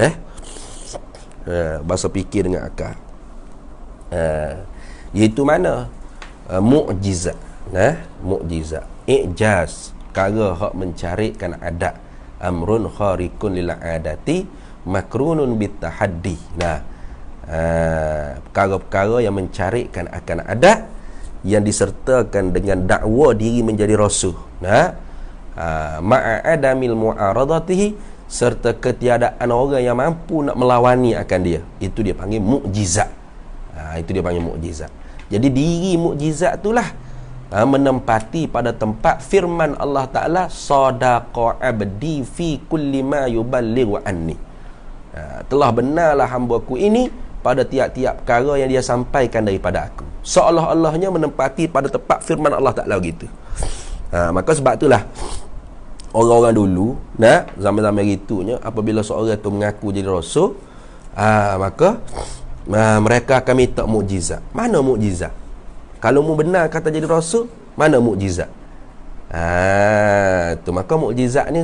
bahasa fikir dengan akal. Iaitu mana? mukjizat. Mukjizat, ijaz, perkara hak mencarikan adat, amrun khariqun lil adati makrunun bit tahaddi. Perkara-perkara yang mencarikan akan adat yang disertakan dengan dakwa diri menjadi rasul. Ma'adamil mu'aradatihi, serta ketiadaan orang yang mampu nak melawani akan dia. Itu dia panggil mukjizat. Itu dia panggil mukjizat. Jadi diri mukjizat itulah menempati pada tempat firman Allah Ta'ala, sadaqa abdi fi kulli ma yuballighu anni. Telah benarlah hamba-Ku ini pada tiap-tiap perkara yang dia sampaikan daripada aku. Seolah-olahnya menempati pada tempat firman Allah Ta'ala gitu. Maka sebab itulah orang-orang dulu, zaman-zaman gitunya, apabila seorang tu mengaku jadi rasul, maka mereka akan minta mukjizat. Mana mukjizat? Kalau mu benar kata jadi rasul, mana mukjizat? Maka mukjizat ni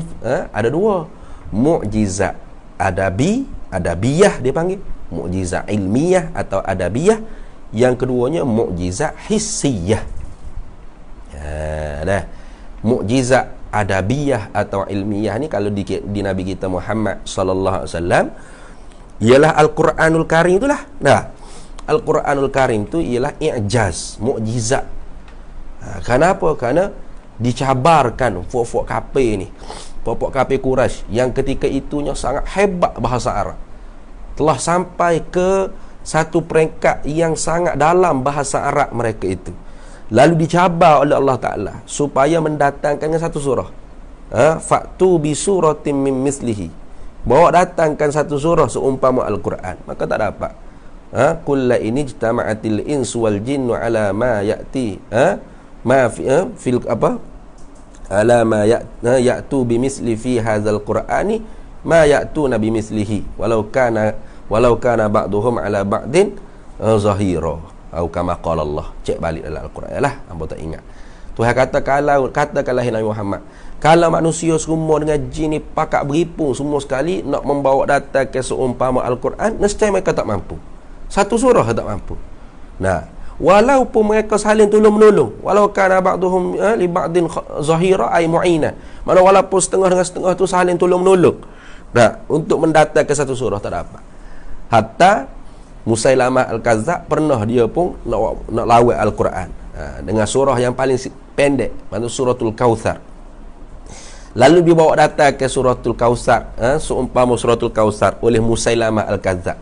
ada dua. Mukjizat adabiyah dia panggil, mukjizat ilmiah atau adabiyah. Yang keduanya mukjizat hissiyah. Mukjizat adabiyah atau ilmiah ni kalau di Nabi kita Muhammad sallallahu alaihi wasallam ialah Al-Quranul Karim itulah. Al-Quranul Karim tu ialah i'jaz, mukjizat. Kenapa? Kerana dicabarkan pokok kapir ni, pokok kapir Quraisy yang ketika itunya sangat hebat bahasa Arab, telah sampai ke satu peringkat yang sangat dalam bahasa Arab mereka itu. Lalu dicabar oleh Allah Ta'ala supaya mendatangkan satu surah. Fa'tu bi suratim min mislihi, bawa datangkan satu surah seumpama Al-Quran. Maka tak dapat. Qul la in ijtama'atil insu wal jinnu ala ma ya'ti ma fi fil apa ala ma ya'tu bimisli fi hadzal qur'ani ma ya'tuna bimislihi walau kana ba'duhum ala ba'din zahira atau kama qala Allah. Cek balik dalam Al-Quran lah, hangpa tak ingat. Tuhan kata, katakanlah Nabi Muhammad, kalau manusia semua dengan jin ni pakat berhimpun semua sekali nak membawa datang ke seumpama Al-Quran, nescaya mereka tak mampu. Satu surah tak mampu. Walaupun mereka saling tolong-menolong, walau kana ba'duhum li ba'din zahira ay mu'ina, mana walaupun setengah dengan setengah tu saling tolong-menolong, untuk mendatang ke satu surah tak dapat. Hatta Musailamah Al-Kazzab pernah dia pun nak lawat Al-Quran dengan surah yang paling pendek, maksud suratul Kautsar. Lalu dibawa datang ke suratul Kautsar, seumpama suratul Kautsar oleh Musailamah Al-Kazzab.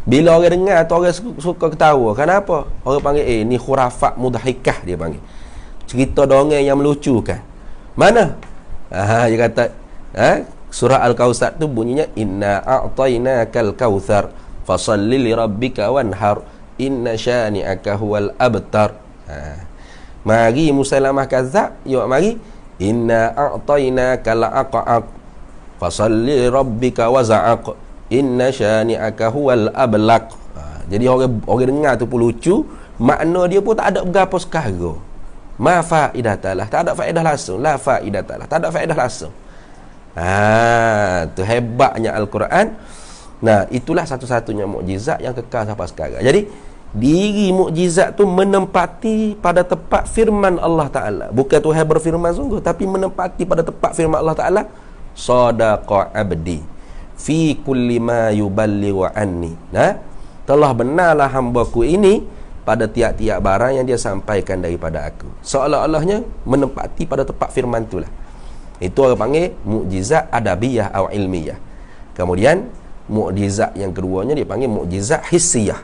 Bila orang dengar tu orang suka ketawa. Kenapa? Orang panggil ni khurafat mudhahikah, dia panggil. Cerita dongeng yang melucukan. Mana? Dia kata surah Al-Kautsar tu bunyinya inna a'tainakal kautsar fasalli li rabbika wanhar inna syani'aka huwal abtar. Mari Musailamah Kazzab, mari inna a'tainakal aqaq fasalli li rabbika waza'aq inna syani'aka huwal ablaq. Jadi orang dengar tu pun lucu, makna dia pun tak ada berapa sekarang. Ma faidatalah, tak ada faedah langsung. La faidatalah, tak ada faedah langsung. Tu hebatnya Al-Quran. Itulah satu-satunya mukjizat yang kekal sampai sekarang. Jadi diri mukjizat tu menempati pada tempat firman Allah Ta'ala. Bukan Tuhan berfirman sungguh, tapi menempati pada tempat firman Allah Ta'ala, sadaqa abdi fi kulli ma yuballighu anni. Telah benarlah hamba-Ku ini pada tiap-tiap barang yang dia sampaikan daripada aku. Seolah-olahnya menempati pada tempat firman itulah. Itu orang panggil mukjizat adabiyah atau ilmiah. Kemudian mukjizat yang keduanya dia panggil mukjizat hissiyah.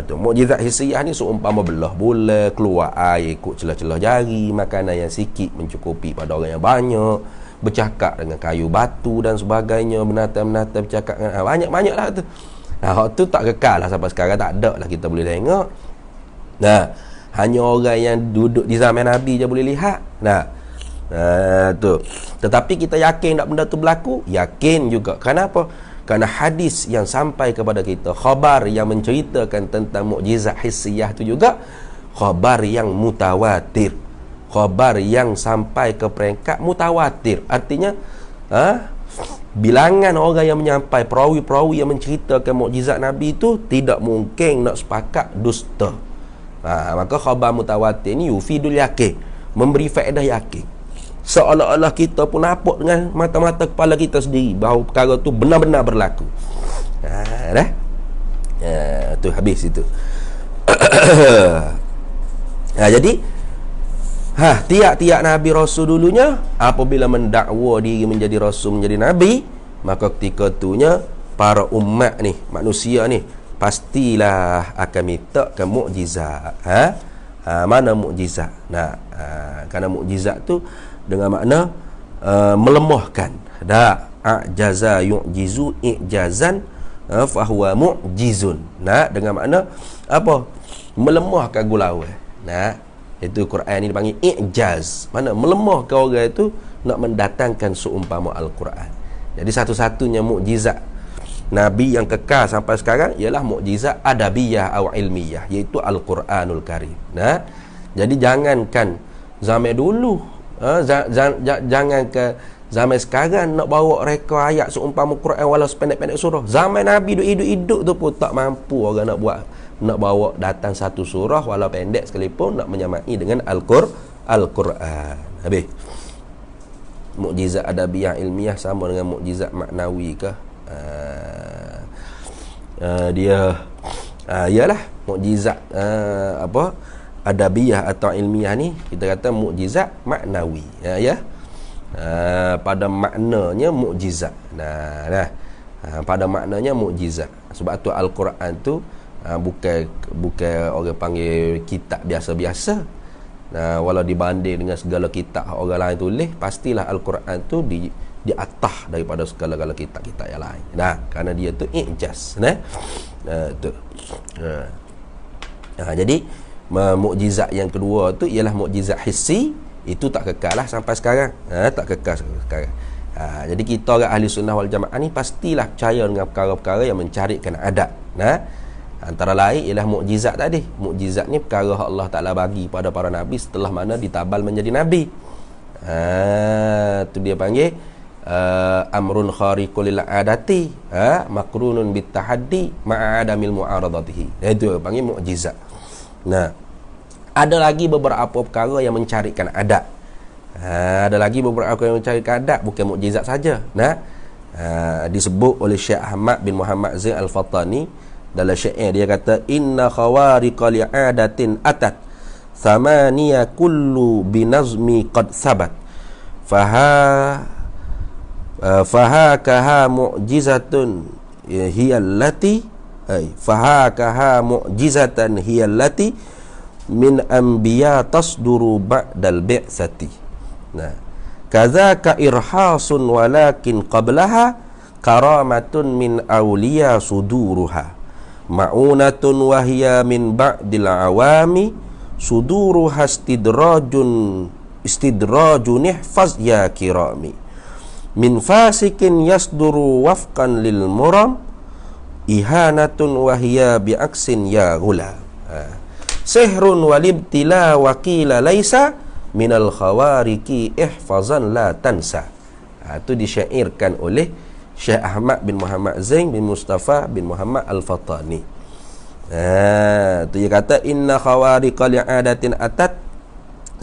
Tu mukjizat hissiyah ni seumpama belah bola, keluar air ikut celah-celah jari, makanan yang sikit mencukupi pada orang yang banyak, bercakap dengan kayu batu dan sebagainya, menata-menata bercakap dengan banyak-banyak lah tu. Hak tu tak kekal lah sampai sekarang, tak ada lah kita boleh tengok. Hanya orang yang duduk di zaman Nabi je boleh lihat. Tu. Tetapi kita yakin tak benda tu berlaku? Yakin juga. Kenapa? Kerana hadis yang sampai kepada kita, khabar yang menceritakan tentang mukjizat hissiyah tu juga khabar yang mutawatir, khabar yang sampai ke peringkat mutawatir. Artinya bilangan orang yang menyampai, perawi-perawi yang menceritakan mukjizat Nabi itu tidak mungkin nak sepakat dusta. Maka khabar mutawatir ni yufidul yakin, memberi faedah yakin. Seolah-olah kita pun nampak dengan mata-mata kepala kita sendiri bahawa perkara tu benar-benar berlaku. Dah? Tu habis itu. Jadi tiap-tiap Nabi Rasul dulunya apabila mendakwa diri menjadi Rasul, menjadi Nabi, maka ketika itunya para umat ni, manusia ni, pastilah akan minta ke mukjizat. Mana mukjizat? Kerana mukjizat tu dengan makna melemahkan. A'jaza yu'jizu i'jazan fahuwa mu'jizun. Dengan makna apa? Melemahkan gulawan. Itu Quran ni dipanggil i'jaz. Mana melemahkan orang itu nak mendatangkan seumpama Al-Quran. Jadi satu-satunya mukjizat Nabi yang kekal sampai sekarang ialah mukjizat adabiyah atau ilmiyah, iaitu Al-Quranul Karim. Jadi jangankan zaman dulu, jangan ke zaman sekarang nak bawa reka ayat seumpama Quran walau sependek-pendek surah. Zaman Nabi hidup tu pun tak mampu orang nak bawa datang satu surah walau pendek sekalipun nak menyamai dengan Al-Quran. Habis. Mukjizat adabiyah ilmiah sama dengan mukjizat maknawi ke? Dia ialah mukjizat adabiyah atau ilmiah ni kita kata mukjizat maknawi. Pada maknanya mukjizat. Pada maknanya mukjizat. Sebab tu Al-Quran tu bukan orang panggil kitab biasa-biasa. Walau dibanding dengan segala kitab orang lain tulis, pastilah Al-Quran tu di atas daripada segala-gala kitab-kitab yang lain. Kerana dia tu i'jaz. Jadi mukjizat yang kedua tu ialah mukjizat hissi. Itu tak kekal lah sampai sekarang. Tak kekal sampai sekarang. Jadi kita orang ahli sunnah wal jamaah ni pastilah percaya dengan perkara-perkara yang mencarikan adat. Antara lain ialah mukjizat tadi. Mukjizat ni perkara Allah Ta'ala bagi pada para Nabi setelah mana ditabal menjadi Nabi. Tu dia panggil amrun khariqul lil adati, makrunun bit tahaddi ma'a adamil mu'aradatihi. Itu panggil mukjizat. Ada lagi beberapa perkara yang mencarikan adat. Ada lagi beberapa perkara yang mencarikan adat, bukan mukjizat saja. Disebut oleh Syekh Ahmad bin Muhammad Zain Al-Fattani dalam syair dia kata, inna khawariqa li'adatin atat thamaniya kullu binazmi qad sabat fahakaha mu'jizatun hiyallati fahakaha mu'jizatan hiyallati min anbiya tasduru ba'dal bi'sati. Kadzaka irhasun walakin qablaha karamatun min awliya suduruha ma'unatun wahya min ba'dil awami suduruha istidrajun ihfaz ya kirami min fasikin yasduru wafqan lil muram ihanatun wahya bi'aksin ya ghulam sihrun walibtila waqila laisa minal khawariki ihfazan la tansa. Itu disyairkan oleh Syekh Ahmad bin Muhammad Zain bin Mustafa bin Muhammad Al-Fattani. Tu dia kata inna khawariqa li'adatin atat,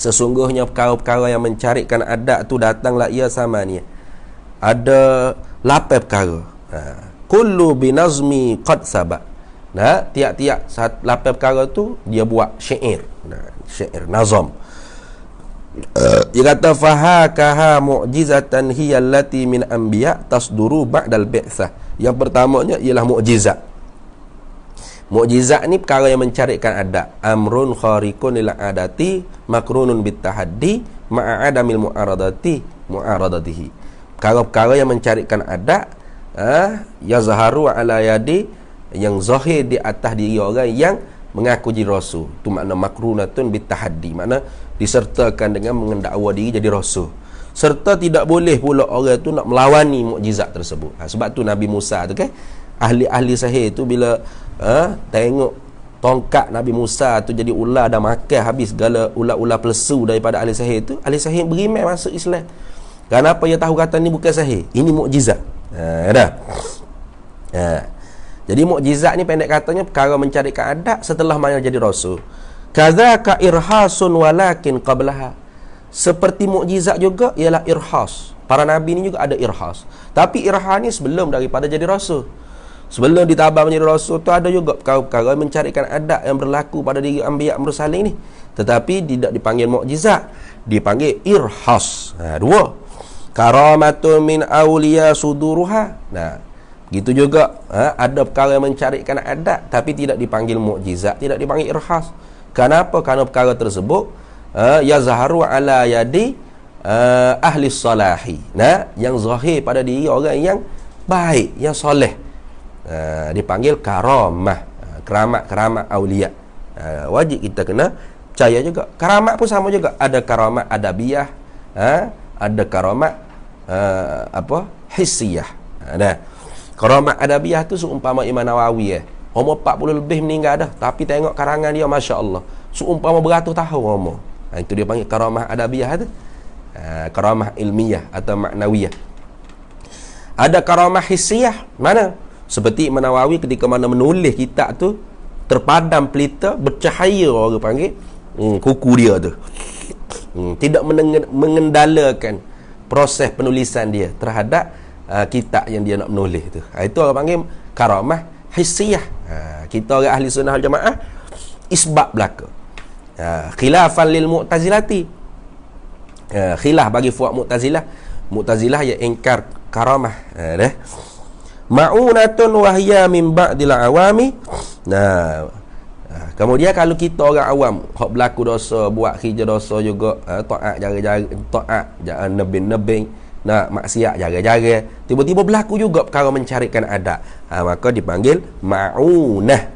sesungguhnya perkara-perkara yang mencarikan adat tu datanglah ia sama ni. Ada 8 perkara. Kullu binazmi qad sabat. Tiap-tiap 8 perkara tu dia buat syair. Syair nazam. Dia kata fahakaha mu'jizatan hiyallati min anbiya tasduru ba'dal bi'tsah. Yang pertamanya ialah mukjizat. Mukjizat ni perkara yang mencarikan adat. Amrun khariqun lil adati makrunun bit tahaddi ma'a adamil mu'aradatihi. Perkara-perkara yang mencarikan adat, yazharu ala yadi, yang zahir di atas diri orang yang mengaku jadi rasul. Itu makna makrunatun bit tahaddi, makna disertakan dengan mendakwa diri jadi rasul. Serta tidak boleh pula orang tu nak melawani mukjizat tersebut. Sebab tu Nabi Musa tu kan, ahli-ahli sihir tu bila tengok tongkat Nabi Musa tu jadi ular dah makan habis segala ular-ular pelesu daripada ahli sihir tu, ahli sihir berimai masuk Islam. Kenapa dia tahu kata ni bukan sihir, ini mukjizat. Jadi mukjizat ni pendek katanya perkara mencarikan adat setelah mana jadi rasul. Kadzaka irhasun walakin qablaha. Seperti mukjizat juga ialah irhas. Para nabi ni juga ada irhas. Tapi irhas ni sebelum daripada jadi rasul. Sebelum ditabar menjadi rasul tu ada juga perkara-perkara mencarikan adab yang berlaku pada diri anbiya mursalin ni. Tetapi tidak dipanggil mukjizat, dipanggil irhas. Dua. Karamatun min awliya suduruha. Nah, gitu juga ada perkara yang mencarikan adab tapi tidak dipanggil mukjizat, tidak dipanggil irhas. Kenapa? Kerana perkara tersebut yazharu ala yadi ahli salahi. Nah, yang zahir pada diri orang yang baik, yang soleh. Dipanggil karamah. Keramat aulia. Wajib kita kena percaya juga. Karamat pun sama juga. Ada karamat adabiyah, ada karamat hissiyah. Nah, karamat adabiyah tu seumpama Imam Nawawi umur 40 lebih meninggal dah, tapi tengok karangan dia masya-Allah. Seumpama beratus tahun umur. Itu dia panggil karamah adabiyah tu. Karamah ilmiah atau maknawiyah. Ada karamah hissiyah. Mana? Seperti Imam Nawawi ketika mana menulis kitab tu terpadam pelita, bercahaya orang panggil kuku dia tu. Tidak mengendalakan proses penulisan dia terhadap kitab yang dia nak menulis tu. Itu orang panggil karamah hissiyah. Kita orang ahli sunnah wal jamaah isbat belaka. Khilafan lil mu'tazilati. Khilaf bagi fuak mu'tazilah. Mu'tazilah yang ingkar karamah. Ma'unatun wahya min ba'dil awami. Nah, kemudian kalau kita orang awam hak berlaku dosa, buat kerja dosa juga, taat jaga-jaga, taat nebing-nebing, nak maksiat jaga-jaga, tiba-tiba berlaku juga perkara mencarikan adab, maka dipanggil ma'unah.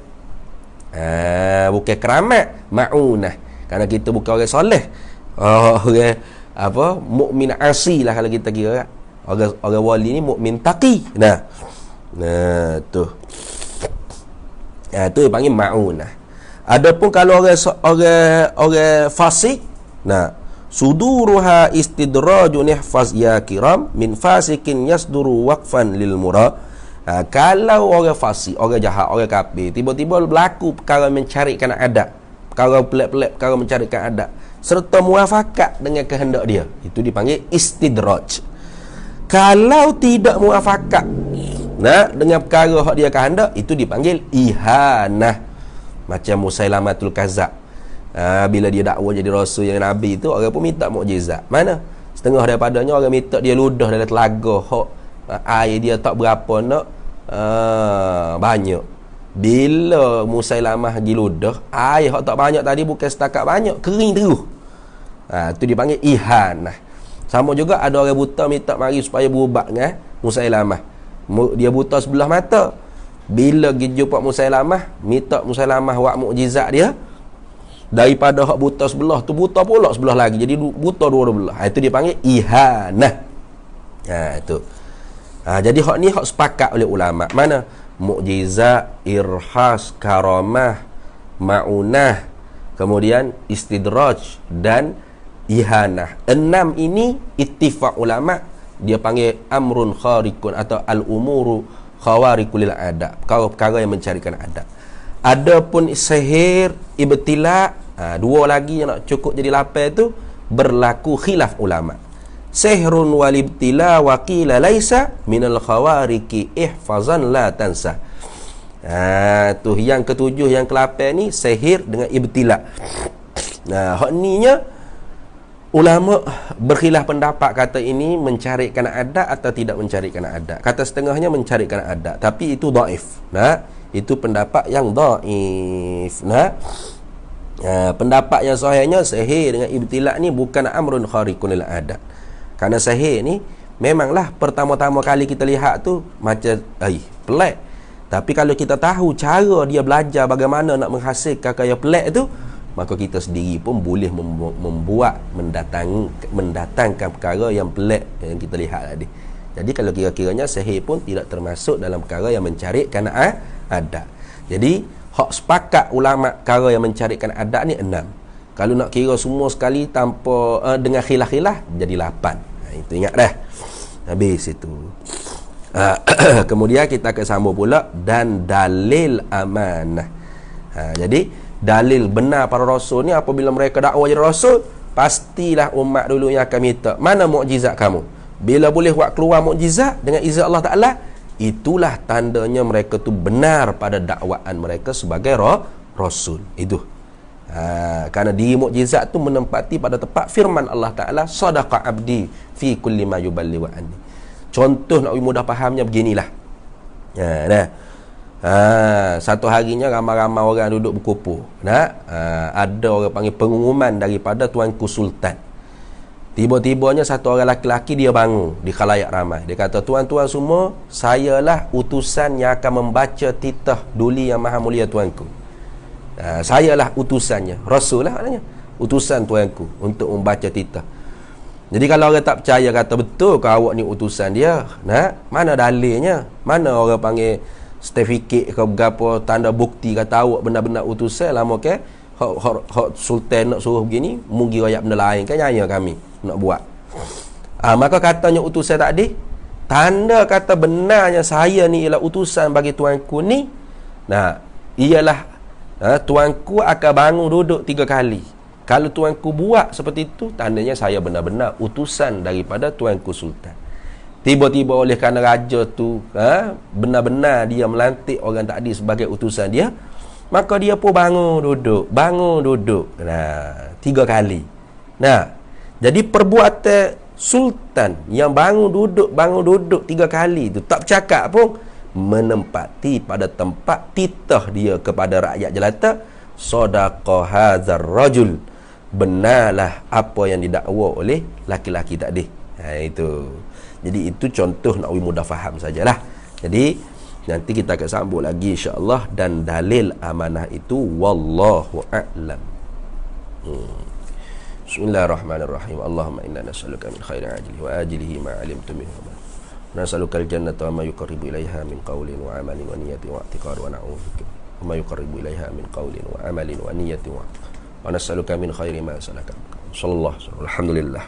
Bukan keramat, ma'unah. Kerana kita bukan orang soleh, orang mukmin asi lah kalau kita kira. Orang wali ni mukmin taqi. Nah tu. Itu dipanggil ma'unah. Adapun kalau orang fasik, nah, suduruha istidrajun ihfaz ya kiram min fasikin yasduru waqfan lil mura. Kalau orang fasik, orang jahat, orang kafir, tiba-tiba berlaku perkara mencarikan adab, perkara pelik-pelik, perkara mencarikan adab serta muafakat dengan kehendak dia, itu dipanggil istidraj. Kalau tidak muafakat dengan perkara hak dia kehendak, itu dipanggil ihanah. Macam Musailamatul Kazzab, bila dia dakwa jadi rasul yang nabi tu, orang pun minta mukjizat. Mana? Setengah daripadanya orang minta dia ludah dalam telaga hak air dia tak berapa nak banyak. Bila Musailamah pergi ludah, air hak tak banyak tadi bukan setakat banyak, kering terus. Tu dipanggil ihanah. Sama juga ada orang buta minta mari supaya berubat dengan Musailamah. Dia buta sebelah mata. Bila pergi jumpa Musailamah, minta Musailamah buat mukjizat dia, daripada hak buta sebelah tu buta pula sebelah lagi, jadi buta dua belah. Itu dipanggil ihanah. Itu. Jadi hak ni hak sepakat oleh ulama. Mana? Mukjizat, irhas, karamah, ma'unah, kemudian istidraj dan ihanah. 6 ini ittifaq ulama, dia panggil amrun kharikun atau al-umuru khawarikul adab, perkara yang mencarikan adab. Adapun sihir, ibtila, dua lagi yang nak cukup jadi 8 tu berlaku khilaf ulama. Sihrun wal ibtila wa qila laisa minal khawariki ihfazan la tansa. Tu yang ketujuh, yang ke-8 ni sihir dengan ibtila. Hak ni nya ulama berkhilaf pendapat, kata ini mencarikan adab atau tidak mencarikan adab. Kata setengahnya mencarikan adab, tapi itu dhaif. Itu pendapat yang dhaif. Pendapat yang sahihnya sihir dengan ibtila ni bukan amrun kharikun lil adab. Kerana sihir ni memanglah pertama-tama kali kita lihat tu macam pelik. Tapi kalau kita tahu cara dia belajar bagaimana nak menghasilkan kaya pelik tu, maka kita sendiri pun boleh mendatangkan perkara yang pelik yang kita lihat tadi. Jadi kalau kira-kiranya sihir pun tidak termasuk dalam perkara yang mencarikan adab. Jadi hak sepakat ulama perkara yang mencarikan adab ni 6. Kalau nak kira semua sekali tanpa dengan khilaf-khilaf jadi 8. Itu ingat dah. Habis itu. Kemudian kita akan sambung pula dan dalil amanah. Jadi dalil benar para rasul ni apabila mereka dakwa jadi rasul, pastilah umat dulu yang akan minta, mana mukjizat kamu? Bila boleh buat keluar mukjizat dengan izin Allah Ta'ala, itulah tandanya mereka tu benar pada dakwaan mereka sebagai rasul. Itu. Kerana di mukjizat tu menempati pada tempat firman Allah Ta'ala, sadaqa abdi fi kulli ma yuballighu anni. Contoh nak mudah fahamnya beginilah. Satu harinya ramai-ramai orang duduk berkumpul. Ada orang panggil pengumuman daripada Tuanku Sultan. Tiba-tibanya satu orang laki-laki dia bangun di khalayak ramai. Dia kata, tuan-tuan semua, sayalah utusan yang akan membaca titah duli yang maha mulia tuanku. Sayalah utusannya. Rasul lah maknanya. Utusan tuanku untuk membaca titah. Jadi kalau orang tak percaya, kata betul ke awak ni utusan dia? Mana dalilnya? Mana orang panggil sertifikat ke berapa tanda bukti kata awak benar-benar utusan? Lama ke hak sultan nak suruh begini, mungkin rakyat benda lain kan nyaya kami nak buat. Maka katanya utusan tadi, tanda kata benarnya saya ni ialah utusan bagi tuanku ni, ialah tuanku akan bangun duduk 3 kali. Kalau tuanku buat seperti itu, tandanya saya benar-benar utusan daripada tuanku sultan. Tiba-tiba oleh kerana raja tu benar-benar dia melantik orang tadi sebagai utusan dia, maka dia pun bangun duduk 3 kali. Jadi perbuatan sultan yang bangun duduk 3 kali itu tak bercakap pun, menempati pada tempat titah dia kepada rakyat jelata, sadaqa hadzal rajul, benarlah apa yang didakwa oleh laki-laki tadi. Itu. Jadi itu contoh nak mudah faham sajalah. Jadi nanti kita akan sambung lagi insya-Allah, dan dalil amanah itu wallahu a'lam. Bismillahirrahmanirrahim. Allahumma inna nas'aluka min khairi ajlihi wa ajlihi ma 'alimtu minhu. Nas'aluka al-jannata wa ma yuqarribu ilaiha min qawlin wa 'amalin wa niyyatin wa i'tiqad, wa na'udzubika wa ma yuqarribu ilaiha min qawlin wa 'amalin wa niyyatin wa i'tiqad. Wa nas'aluka min khairi ma salaka. Sallallahu alhamdulillah.